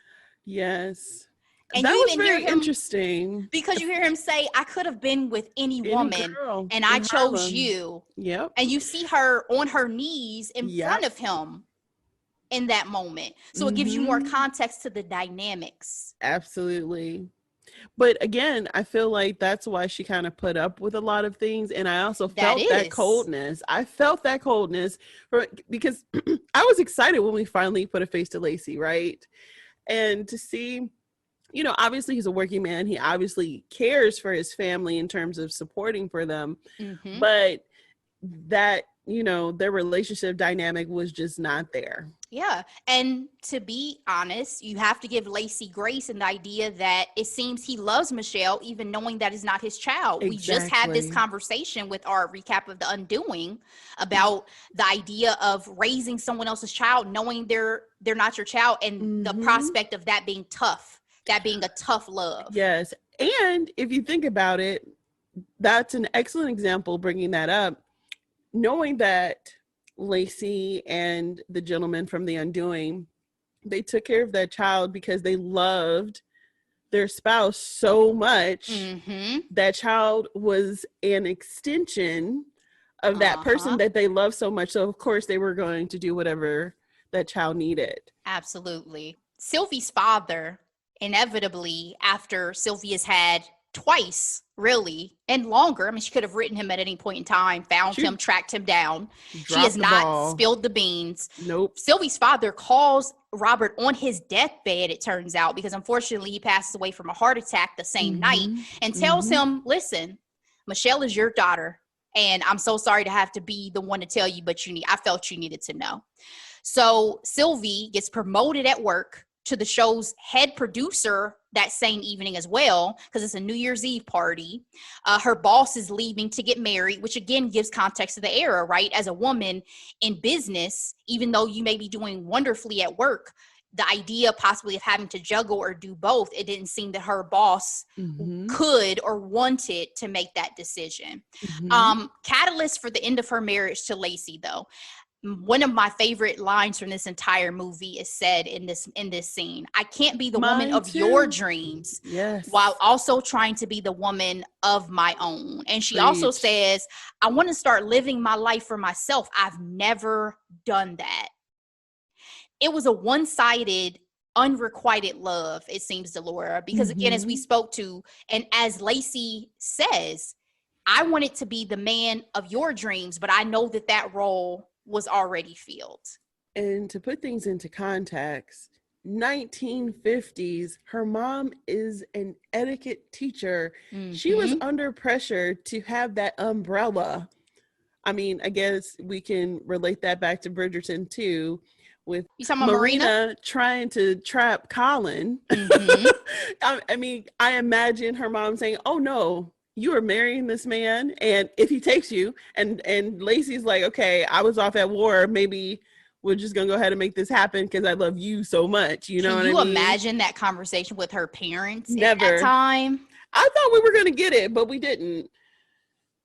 Yes. And that was very interesting. Because you hear him say, I could have been with any woman and I chose you. Yep. And you see her on her knees in front of him in that moment. So it gives you more context to the dynamics. Absolutely. But again, I feel like that's why she kind of put up with a lot of things. And I also felt that coldness. I felt that coldness because I was excited when we finally put a face to Lacey, right? And to see, you know, obviously he's a working man. He obviously cares for his family in terms of supporting for them. But that, you know, their relationship dynamic was just not there. Yeah. And to be honest, you have to give Lacey grace in the idea that it seems he loves Michelle, even knowing that is not his child. We just had this conversation with our recap of The Undoing about the idea of raising someone else's child, knowing they're not your child, and the prospect of that being tough. That being a tough love. Yes. And if you think about it, that's an excellent example bringing that up. Knowing that Lacey and the gentleman from The Undoing, they took care of that child because they loved their spouse so much. Mm-hmm. That child was an extension of that person that they love so much. So of course they were going to do whatever that child needed. Absolutely. Sylvie's father, inevitably, after Sylvie has had twice, really, and longer. I mean, she could have written him at any point in time, found him, tracked him down. She has not spilled the beans. Nope. Sylvie's father calls Robert on his deathbed, it turns out, because unfortunately he passes away from a heart attack the same night, and tells him, listen, Michelle is your daughter, and I'm so sorry to have to be the one to tell you, but I felt you needed to know. So Sylvie gets promoted at work to the show's head producer that same evening as well, because it's a New Year's Eve party. Her boss is leaving to get married, which again gives context to the era, right? As a woman in business, even though you may be doing wonderfully at work, the idea possibly of having to juggle or do both, it didn't seem that her boss could or wanted to make that decision. Catalyst for the end of her marriage to Lacey, though. One of my favorite lines from this entire movie is said in this scene. I can't be the woman of your dreams, while also trying to be the woman of my own. And she also says, I want to start living my life for myself. I've never done that. It was a one-sided, unrequited love, it seems to Laura, because again, as we spoke to, and as Lacey says, I wanted to be the man of your dreams, but I know that role was already filled. And to put things into context, 1950s, her mom is an etiquette teacher. She was under pressure to have that umbrella. I mean, I guess we can relate that back to Bridgerton too, with Marina trying to trap Colin. I mean, I imagine her mom saying, oh no, you are marrying this man, and if he takes you, and Lacey's like, okay, I was off at war, maybe we're just gonna go ahead and make this happen because I love you so much. You know what I mean? Can you imagine that conversation with her parents at that time? I thought we were gonna get it, but we didn't.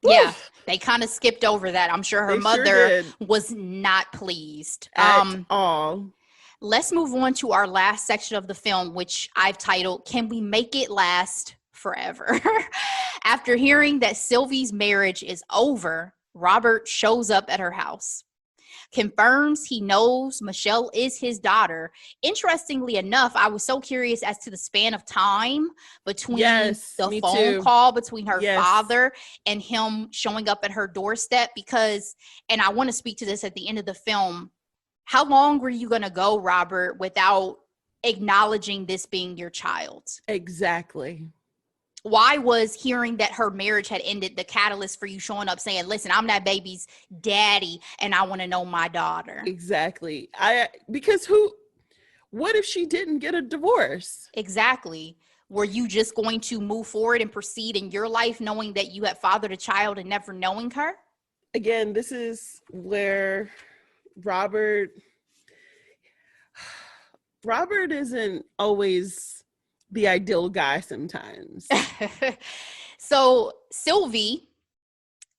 Yeah, they kind of skipped over that. I'm sure her mother was not pleased at all. Let's move on to our last section of the film, which I've titled, Can We Make It Last Forever? After hearing that Sylvie's marriage is over, Robert shows up at her house, confirms he knows Michelle is his daughter. Interestingly enough, I was so curious as to the span of time between the phone call between her father and him showing up at her doorstep, because, and I want to speak to this at the end of the film, how long were you going to go, Robert, without acknowledging this being your child? Exactly. Why was hearing that her marriage had ended the catalyst for you showing up saying, listen, I'm that baby's daddy and I want to know my daughter? Exactly. Because what if she didn't get a divorce? Exactly. Were you just going to move forward and proceed in your life knowing that you had fathered a child and never knowing her? Again, this is where Robert isn't always the ideal guy sometimes. So Sylvie,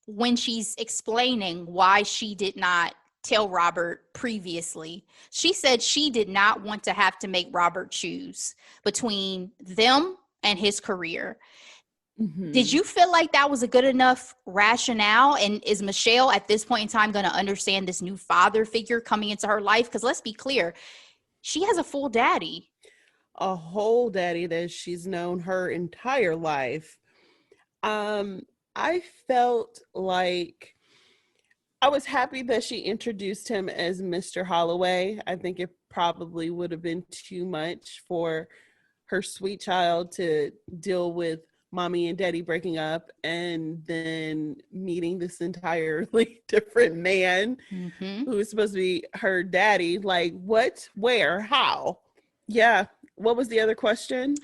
when she's explaining why she did not tell Robert previously, she said she did not want to have to make Robert choose between them and his career. Did you feel like that was a good enough rationale? And is Michelle at this point in time going to understand this new father figure coming into her life? Because let's be clear, she has a full daddy. A whole daddy that she's known her entire life. I felt like I was happy that she introduced him as Mr. Holloway. I think it probably would have been too much for her sweet child to deal with mommy and daddy breaking up and then meeting this entirely different man who is supposed to be her daddy. Like, what, where, how? Yeah. What was the other question?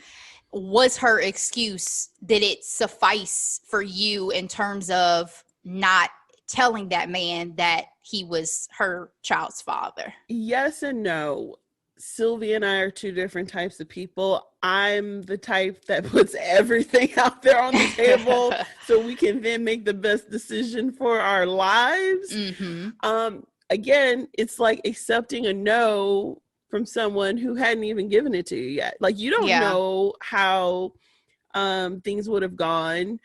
Was her excuse, did it suffice for you in terms of not telling that man that he was her child's father? Yes and no. Sylvie and I are two different types of people. I'm the type that puts everything out there on the table so we can then make the best decision for our lives. Again, it's like accepting a no from someone who hadn't even given it to you yet. Like, you don't know how things would have gone.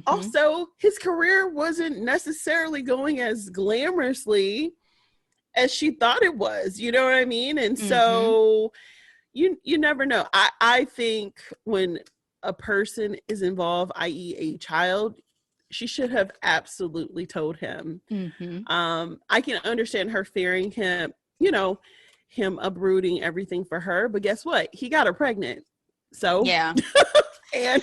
Also, his career wasn't necessarily going as glamorously as she thought it was. You know what I mean? And so you never know. I think when a person is involved, i.e. a child, she should have absolutely told him. I can understand her fearing him, you know, him uprooting everything for her, but guess what? He got her pregnant. So yeah. And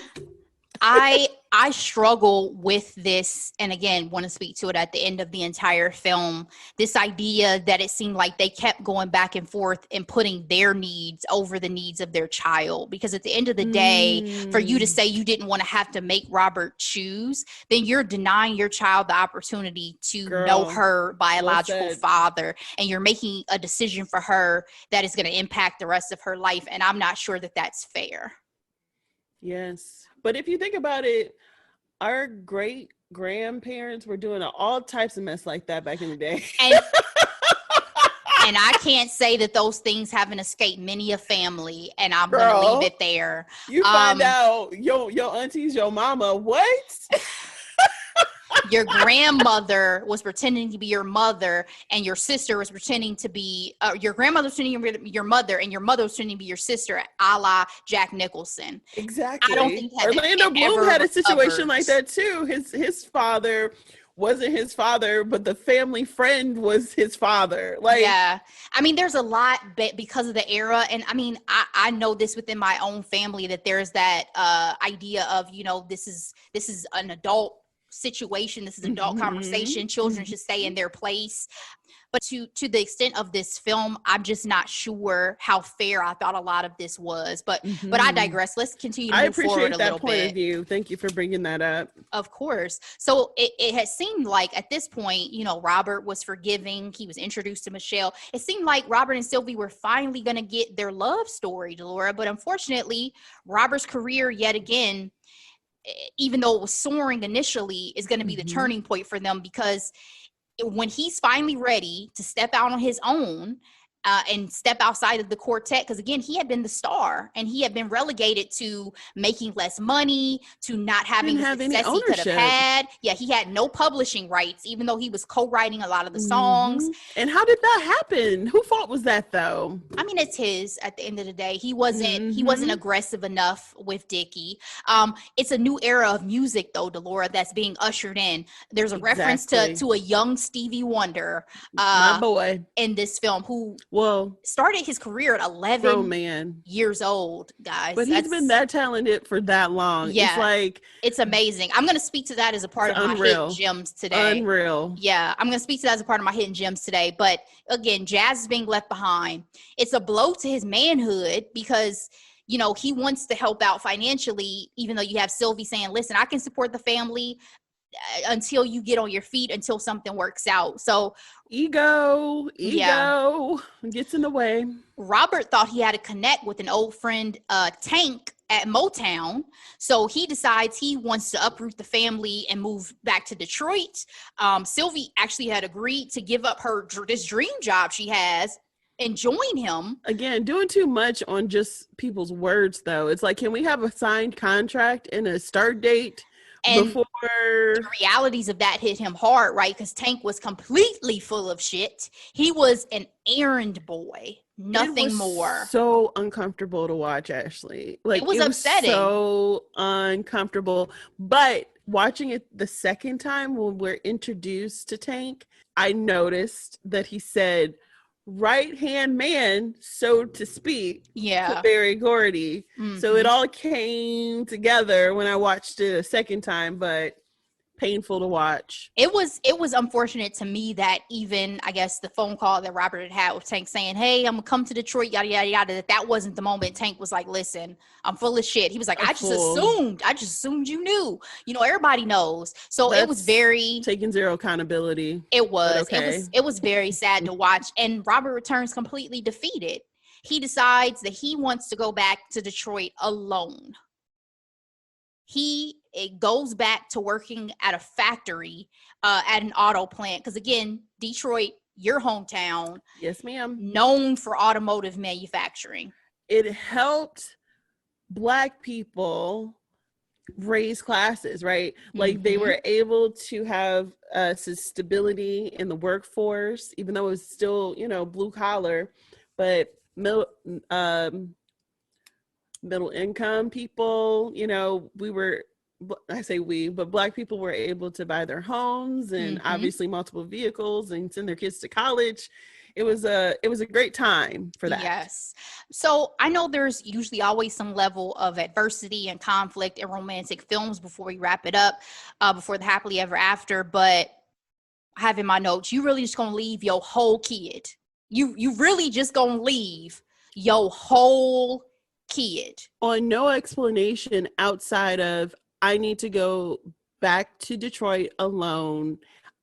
I struggle with this, and again, want to speak to it at the end of the entire film. This idea that it seemed like they kept going back and forth and putting their needs over the needs of their child. Because at the end of the day, for you to say you didn't want to have to make Robert choose, then you're denying your child the opportunity to know her biological father, and you're making a decision for her that is going to impact the rest of her life. And I'm not sure that that's fair. Yes. But if you think about it, our great grandparents were doing all types of mess like that back in the day. And I can't say that those things haven't escaped many a family, and I'm going to leave it there. You find out your auntie's your mama. What? Your grandmother was pretending to be your mother, and your sister was pretending to be your grandmother was pretending to be your mother, and your mother was pretending to be your sister, a la Jack Nicholson. Exactly. I don't think that Orlando Bloom had a situation like that too. His father wasn't his father, but the family friend was his father. Like, yeah, I mean, there's a lot because of the era, and I mean, I know this within my own family that there's that idea of, you know, this is an adult situation, this is an adult conversation, children should stay in their place. But to the extent of this film, I'm just not sure how fair I thought a lot of this was. But I digress. Let's continue to move forward a little bit. I appreciate that point of view. Thank you for bringing that up. Of course. So it has seemed like at this point, you know, Robert was forgiving. He was introduced to Michelle. It seemed like Robert and Sylvie were finally going to get their love story, Delora. But unfortunately, Robert's career yet again, even though it was soaring initially, is going to be the turning point for them, because when he's finally ready to step out on his own and step outside of the quartet, because again, he had been the star and he had been relegated to making less money, to not having the success he could have had. Yeah, he had no publishing rights, even though he was co-writing a lot of the songs. And how did that happen? Who fault was that, though? I mean, it's his at the end of the day. He wasn't aggressive enough with Dickie. It's a new era of music, though, Delora, that's being ushered in. There's a reference to a young Stevie Wonder, my boy, in this film, who started his career at 11 years old, guys. But he's been that talented for that long. Yeah, it's like, it's amazing. I'm going to speak to that as a part of my hidden gems today. Unreal. Yeah, I'm going to speak to that as a part of my hidden gems today. But again, Jazz is being left behind. It's a blow to his manhood, because, you know, he wants to help out financially, even though you have Sylvie saying, listen, I can support the family until you get on your feet, until something works out. So ego gets in the way. Robert thought he had to connect with an old friend, Tank, at Motown. So he decides he wants to uproot the family and move back to Detroit. Sylvie actually had agreed to give up this dream job she has and join him. Again, doing too much on just people's words, though. It's like, can we have a signed contract and a start date? And before the realities of that hit him hard, right? Because Tank was completely full of shit. He was an errand boy, nothing more. So uncomfortable to watch, Ashley. Like, it was upsetting. So uncomfortable. But watching it the second time, when we're introduced to Tank, I noticed that he said right-hand man, so to speak, to Berry Gordy. So it all came together when I watched it a second time, but painful to watch. It was unfortunate to me that even, I guess, the phone call that Robert had with Tank saying, hey, I'm gonna come to Detroit, yada yada yada, that wasn't the moment Tank was like, listen, I'm full of shit. He was like, I just assumed you knew. You know, everybody knows. So it was very taking zero accountability. It was. Okay. It was very sad to watch. And Robert returns completely defeated. He decides that he wants to go back to Detroit alone. It goes back to working at a factory, at an auto plant. Because again, Detroit, your hometown. Yes, ma'am. Known for automotive manufacturing. It helped Black people raise classes, right? Like they were able to have stability in the workforce, even though it was still, blue collar, but middle income people, I say we, but Black people were able to buy their homes and obviously multiple vehicles and send their kids to college. It was a great time for that. Yes. So I know there's usually always some level of adversity and conflict in romantic films before we wrap it up, before the happily ever after. But I have in my notes, you really just gonna leave your whole kid. You really just gonna leave your whole kid on no explanation outside of, I need to go back to Detroit alone.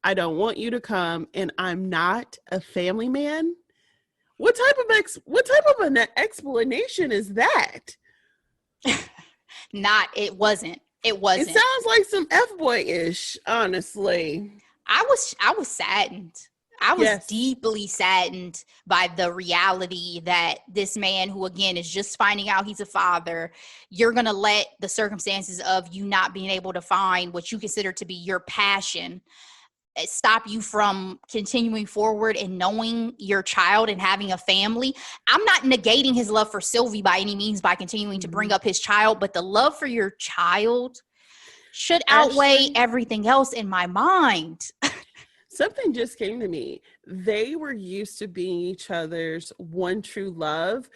I don't want you to come, and I'm not a family man. What type of an explanation is that? It wasn't. It sounds like some F-boy-ish, honestly. I was saddened. I was deeply saddened by the reality that this man, who again is just finding out he's a father, you're going to let the circumstances of you not being able to find what you consider to be your passion stop you from continuing forward and knowing your child and having a family. I'm not negating his love for Sylvie by any means by continuing to bring up his child, but the love for your child should outweigh everything else in my mind. Something just came to me. They were used to being each other's one true love,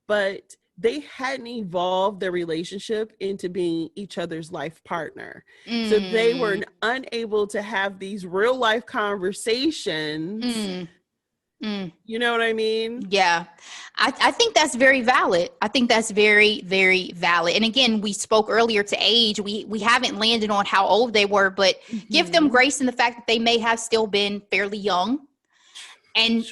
but they hadn't evolved their relationship into being each other's life partner. So they were unable to have these real life conversations. You know what I mean? Yeah. I think that's very valid. I think that's very, very valid. And again, we spoke earlier to age. We haven't landed on how old they were, but give them grace in the fact that they may have still been fairly young. And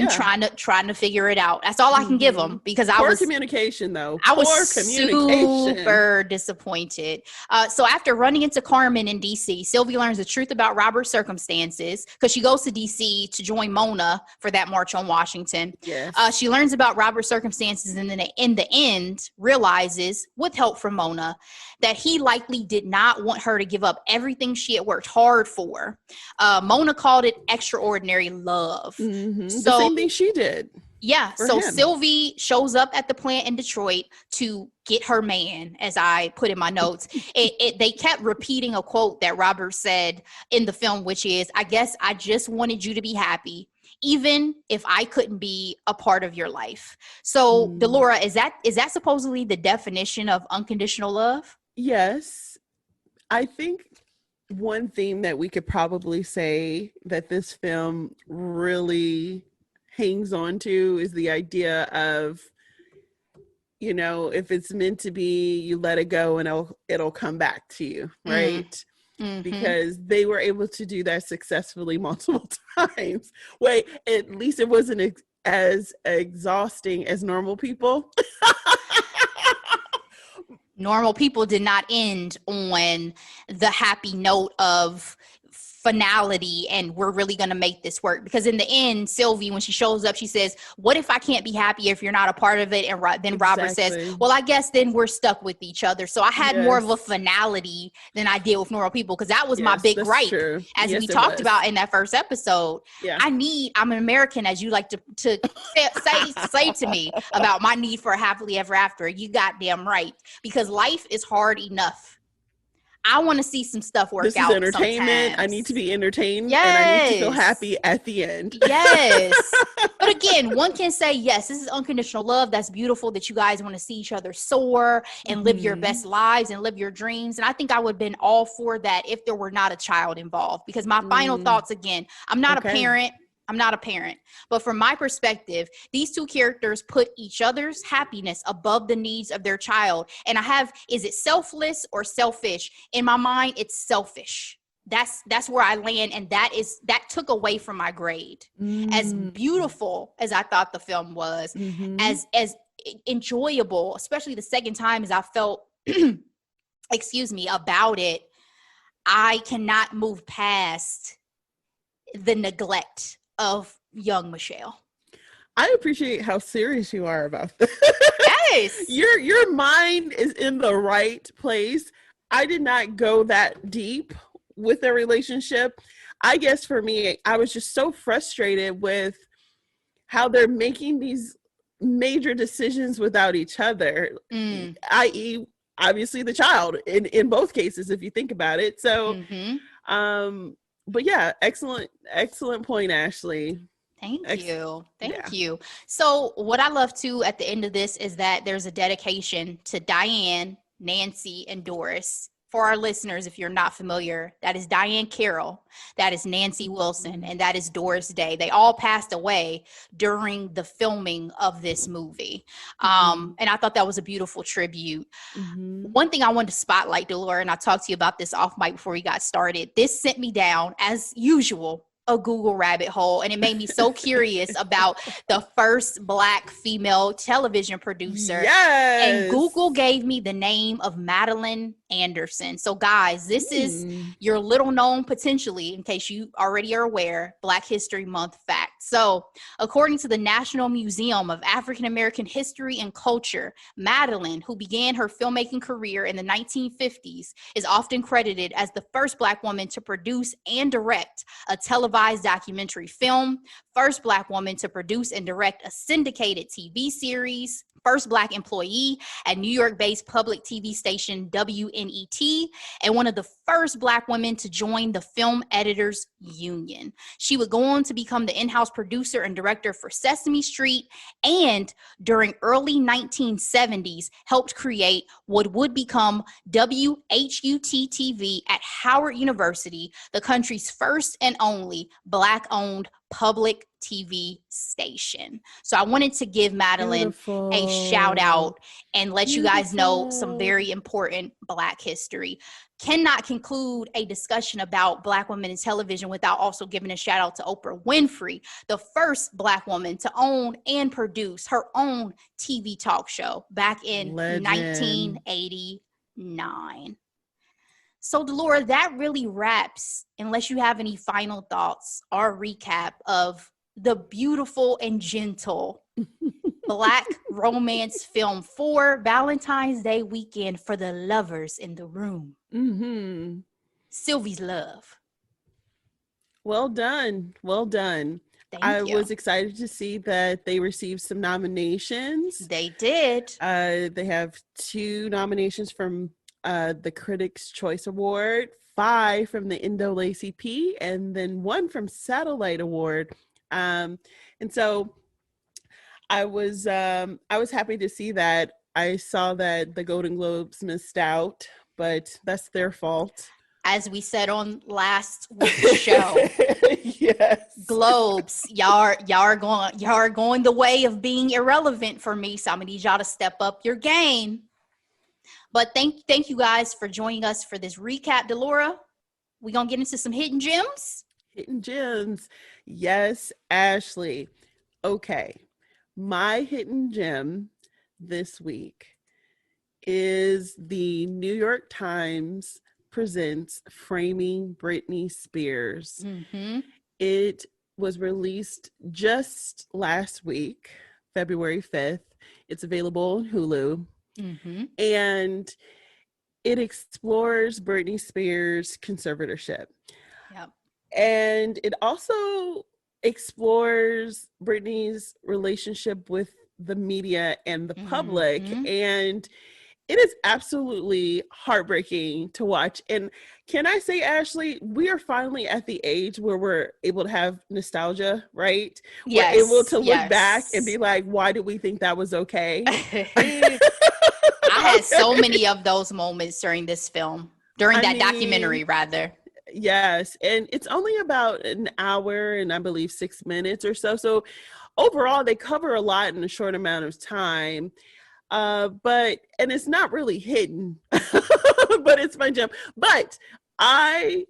trying to figure it out. That's all I can give them, because I was communication though. I was super disappointed. So after running into Carmen in DC, Sylvie learns the truth about Robert's circumstances because she goes to DC to join Mona for that march on Washington. Yes. She learns about Robert's circumstances and then in the end realizes, with help from Mona, that he likely did not want her to give up everything she had worked hard for. Mona called it extraordinary love. So, the same thing she did. Yeah. So Sylvie shows up at the plant in Detroit to get her man, as I put in my notes. They kept repeating a quote that Robert said in the film, which is, I guess I just wanted you to be happy, even if I couldn't be a part of your life. So Delora, is that supposedly the definition of unconditional love? Yes. I think one theme that we could probably say that this film really hangs on to is the idea of, if it's meant to be, you let it go and it'll come back to you, right? Because they were able to do that successfully multiple times. Wait, at least it wasn't as exhausting as Normal People. Normal People did not end on the happy note of finality and we're really going to make this work, because in the end, Sylvie, when she shows up, she says, what if I can't be happy if you're not a part of it? And then Robert says, well, I guess then we're stuck with each other. So I had more of a finality than I did with Normal People, because that was my big gripe, as we talked about in that first episode. I'm an American, as you like to say to me about my need for a happily ever after. You goddamn right, because life is hard enough. I want to see some stuff work out. This is entertainment. Sometimes. I need to be entertained. Yes. And I need to feel happy at the end. Yes. But again, one can say, yes, this is unconditional love. That's beautiful that you guys want to see each other soar and live your best lives and live your dreams. And I think I would have been all for that if there were not a child involved. Because my final thoughts, again, I'm not a parent. But from my perspective, these two characters put each other's happiness above the needs of their child. And is it selfless or selfish? In my mind, it's selfish. That's where I land. And that took away from my grade. As beautiful as I thought the film was, as enjoyable, especially the second time as I felt, about it, I cannot move past the neglect of young Michelle. I appreciate how serious you are about this. Yes. Your mind is in the right place. I did not go that deep with their relationship. I guess for me, I was just so frustrated with how they're making these major decisions without each other, i.e., obviously the child in both cases, if you think about it. So, but yeah, excellent point, Ashley. Thank you. So what I love too at the end of this is that there's a dedication to Diane, Nancy, and Doris. For our listeners, if you're not familiar, that is Diane Carroll, that is Nancy Wilson, and that is Doris Day. They all passed away during the filming of this movie. And I thought that was a beautiful tribute. One thing I wanted to spotlight, Delora, and I talked to you about this off mic before we got started. This sent me down, as usual, a Google rabbit hole, and it made me so curious about the first Black female television producer. Yes. And Google gave me the name of Madeline Anderson. So guys, this is your little known, potentially, in case you already are aware, Black History Month fact. So according to the National Museum of African American History and Culture, Madeline, who began her filmmaking career in the 1950s, is often credited as the first Black woman to produce and direct a televised documentary film, first Black woman to produce and direct a syndicated TV series, first Black employee at New York-based public TV station WNET, and one of the first Black women to join the Film Editors Union. She would go on to become the in-house producer and director for Sesame Street, and during early 1970s helped create what would become WHUT-TV at Howard University, the country's first and only Black-owned public TV station. So I wanted to give Madeline a shout out and let you guys know some very important Black history. Cannot conclude a discussion about Black women in television without also giving a shout out to Oprah Winfrey, the first Black woman to own and produce her own TV talk show back in 1989. So, Delora, that really wraps, unless you have any final thoughts, our recap of the beautiful and gentle Black romance film for Valentine's Day weekend for the lovers in the room. Sylvie's Love. Well done. I was excited to see that they received some nominations. They did. They have 2 nominations from the Critics' Choice Award, 5 from the NAACP, and then 1 from Satellite Award. And so I was happy to see that. I saw that the Golden Globes missed out, but that's their fault. As we said on last week's show, yes, Globes, y'all are going the way of being irrelevant for me. So I'm gonna need y'all to step up your game. But thank you guys for joining us for this recap, Delora. We gonna get into some hidden gems. Hidden gems, yes, Ashley. Okay, my hidden gem this week is the New York Times presents Framing Britney Spears. It was released just last week, February 5th. It's available on Hulu. And it explores Britney Spears' conservatorship. And it also explores Britney's relationship with the media and the public. And it is absolutely heartbreaking to watch. And can I say, Ashley, we are finally at the age where we're able to have nostalgia, right? Yes, we're able to look back and be like, why did we think that was okay? I had so many of those moments during this film, during that documentary, rather. Yes. And it's only about an hour and I believe 6 minutes or so. So overall, they cover a lot in a short amount of time. And it's not really hidden, but it's my gem. But I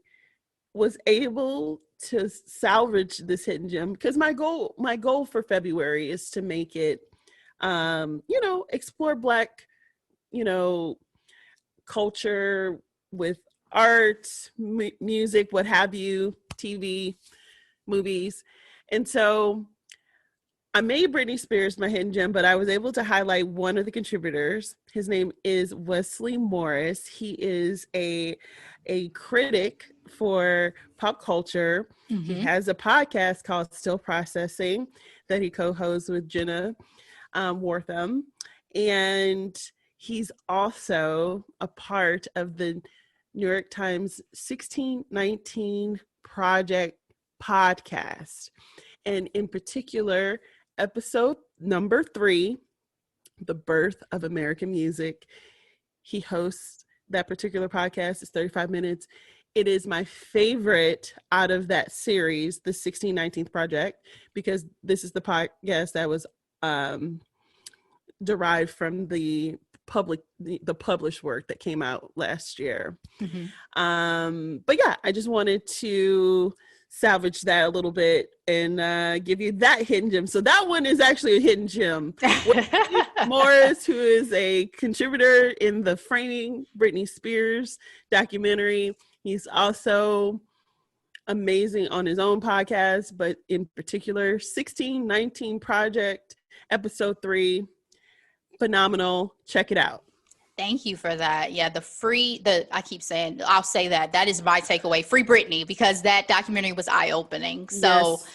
was able to salvage this hidden gem because my goal for February is to make it, explore Black, culture with art, music, what have you, TV, movies. And so I made Britney Spears my hidden gem, but I was able to highlight one of the contributors. His name is Wesley Morris. He is a critic for pop culture. He has a podcast called Still Processing that he co-hosts with Jenna Wortham. And he's also a part of the New York Times 1619 Project podcast. And in particular, episode number 3, The Birth of American Music. He hosts that particular podcast. It's 35 minutes. It is my favorite out of that series, the 1619th Project, because this is the podcast that was derived from the published work that came out last year. But yeah, I just wanted to salvage that a little bit and give you that hidden gem. So that one is actually a hidden gem. Morris, who is a contributor in the Framing Britney Spears documentary. He's also amazing on his own podcast, but in particular, 1619 Project, episode 3, phenomenal. Check it out. Thank you for that. Yeah, I keep saying, I'll say that is my takeaway. Free Britney, because that documentary was eye-opening. So yes.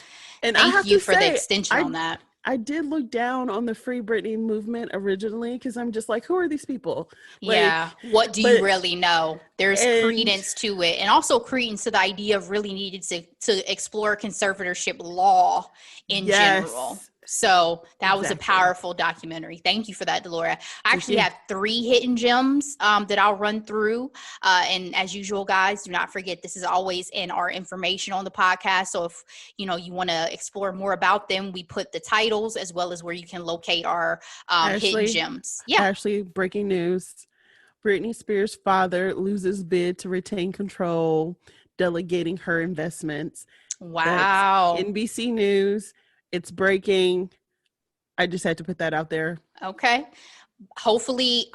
And thank you for the extension on that. I did look down on the Free Britney movement originally because I'm just like, who are these people? Yeah. What do you really know? There's credence to it. And also credence to the idea of really needed to explore conservatorship law in general. So that was a powerful documentary. Thank you for that, Delora. I actually have 3 hidden gems that I'll run through. And as usual, guys, do not forget, this is always in our information on the podcast. So if you want to explore more about them, we put the titles as well as where you can locate our hidden gems. Yeah. Ashley, breaking news. Britney Spears' father loses bid to retain control, delegating her investments. Wow. That's NBC News. It's breaking. I just had to put that out there. Okay. Hopefully,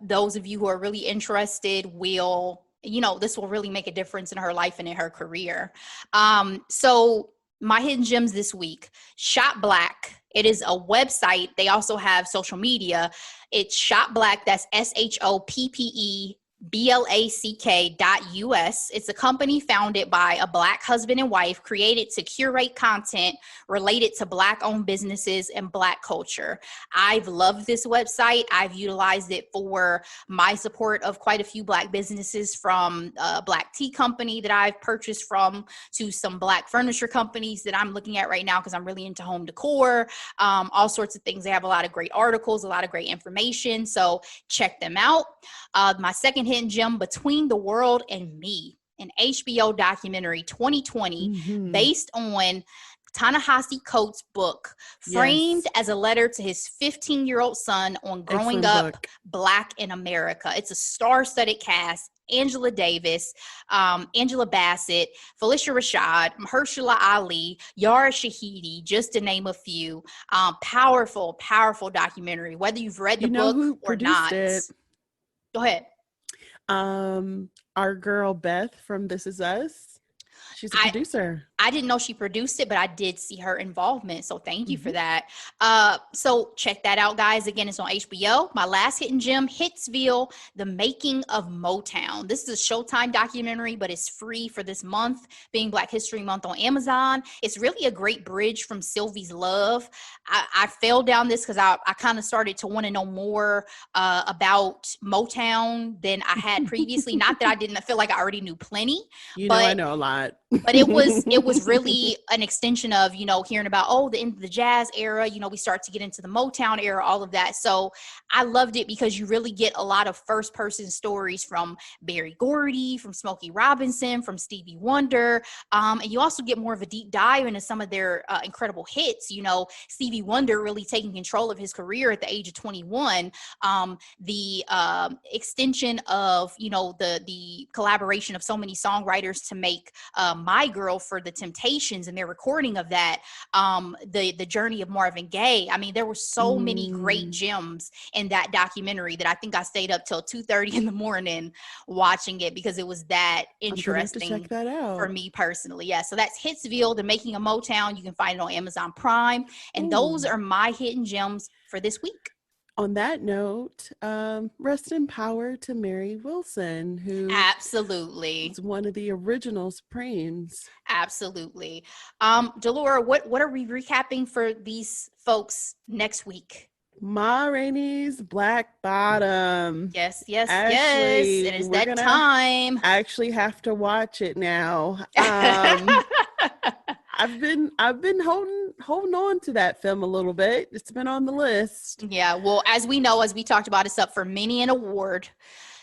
those of you who are really interested will, this will really make a difference in her life and in her career. So my hidden gems this week, Shop Black. It is a website. They also have social media. It's Shop Black. That's SHOPPEBLACK.US. It's a company founded by a Black husband and wife, created to curate content related to Black-owned businesses and Black culture. I've loved this website. I've utilized it for my support of quite a few Black businesses, from a Black tea company that I've purchased from to some Black furniture companies that I'm looking at right now because I'm really into home decor, all sorts of things. They have a lot of great articles, a lot of great information. So check them out. My second hidden gem, Between the World and Me, an HBO documentary 2020 based on Ta-Nehisi Coates' book, framed as a letter to his 15-year-old son on growing up Black in America. It's a star-studded cast. Angela Davis, Angela Bassett, Felicia Rashad, Mahershala Ali, Yara Shahidi, just to name a few. Powerful documentary, whether you've read the book or not. Go ahead. Our girl Beth from This Is Us. She's a producer. I didn't know she produced it, but I did see her involvement. So thank you for that. So check that out, guys. Again, it's on HBO. My last hidden gem, Hitsville, The Making of Motown. This is a Showtime documentary, but it's free for this month, being Black History Month, on Amazon. It's really a great bridge from Sylvie's Love. I fell down this because I kind of started to want to know more about Motown than I had previously. Not that I didn't feel like I already knew plenty. I know a lot. But it was really an extension of, hearing about, the end of the jazz era, we start to get into the Motown era, all of that. So I loved it because you really get a lot of first person stories from Berry Gordy, from Smokey Robinson, from Stevie Wonder. And you also get more of a deep dive into some of their incredible hits. Stevie Wonder really taking control of his career at the age of 21. The extension of, the collaboration of so many songwriters to make My Girl for the Temptations and their recording of that, the journey of Marvin Gaye. I mean, there were so many great gems in that documentary that I think I stayed up till 2:30 in the morning watching it because it was that interesting. I'm gonna have to check that out. For me personally. Yeah. So that's Hitsville, The Making of Motown. You can find it on Amazon Prime. And those are my hidden gems for this week. On that note, rest in power to Mary Wilson, who absolutely is one of the original Supremes. Absolutely. Delora, what are we recapping for these folks next week? Ma Rainey's Black Bottom. Yes. It is that time. I actually have to watch it now. I've been holding on to that film a little bit. It's been on the list. Yeah, well, as we know, as we talked about, it's up for many an award.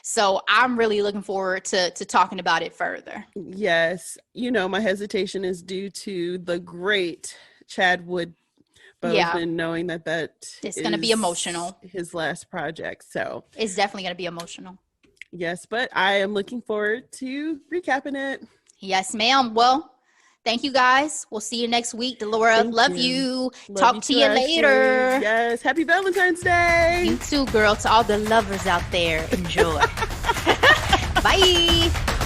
So I'm really looking forward to talking about it further. Yes. My hesitation is due to the great Chadwick Boseman, knowing that it's going to be emotional. His last project. So it's definitely going to be emotional. Yes, but I am looking forward to recapping it. Yes, ma'am. Well, thank you guys. We'll see you next week. Delora, love you. Talk to you later. Yes. Happy Valentine's Day. You too, girl. To all the lovers out there, enjoy. Bye.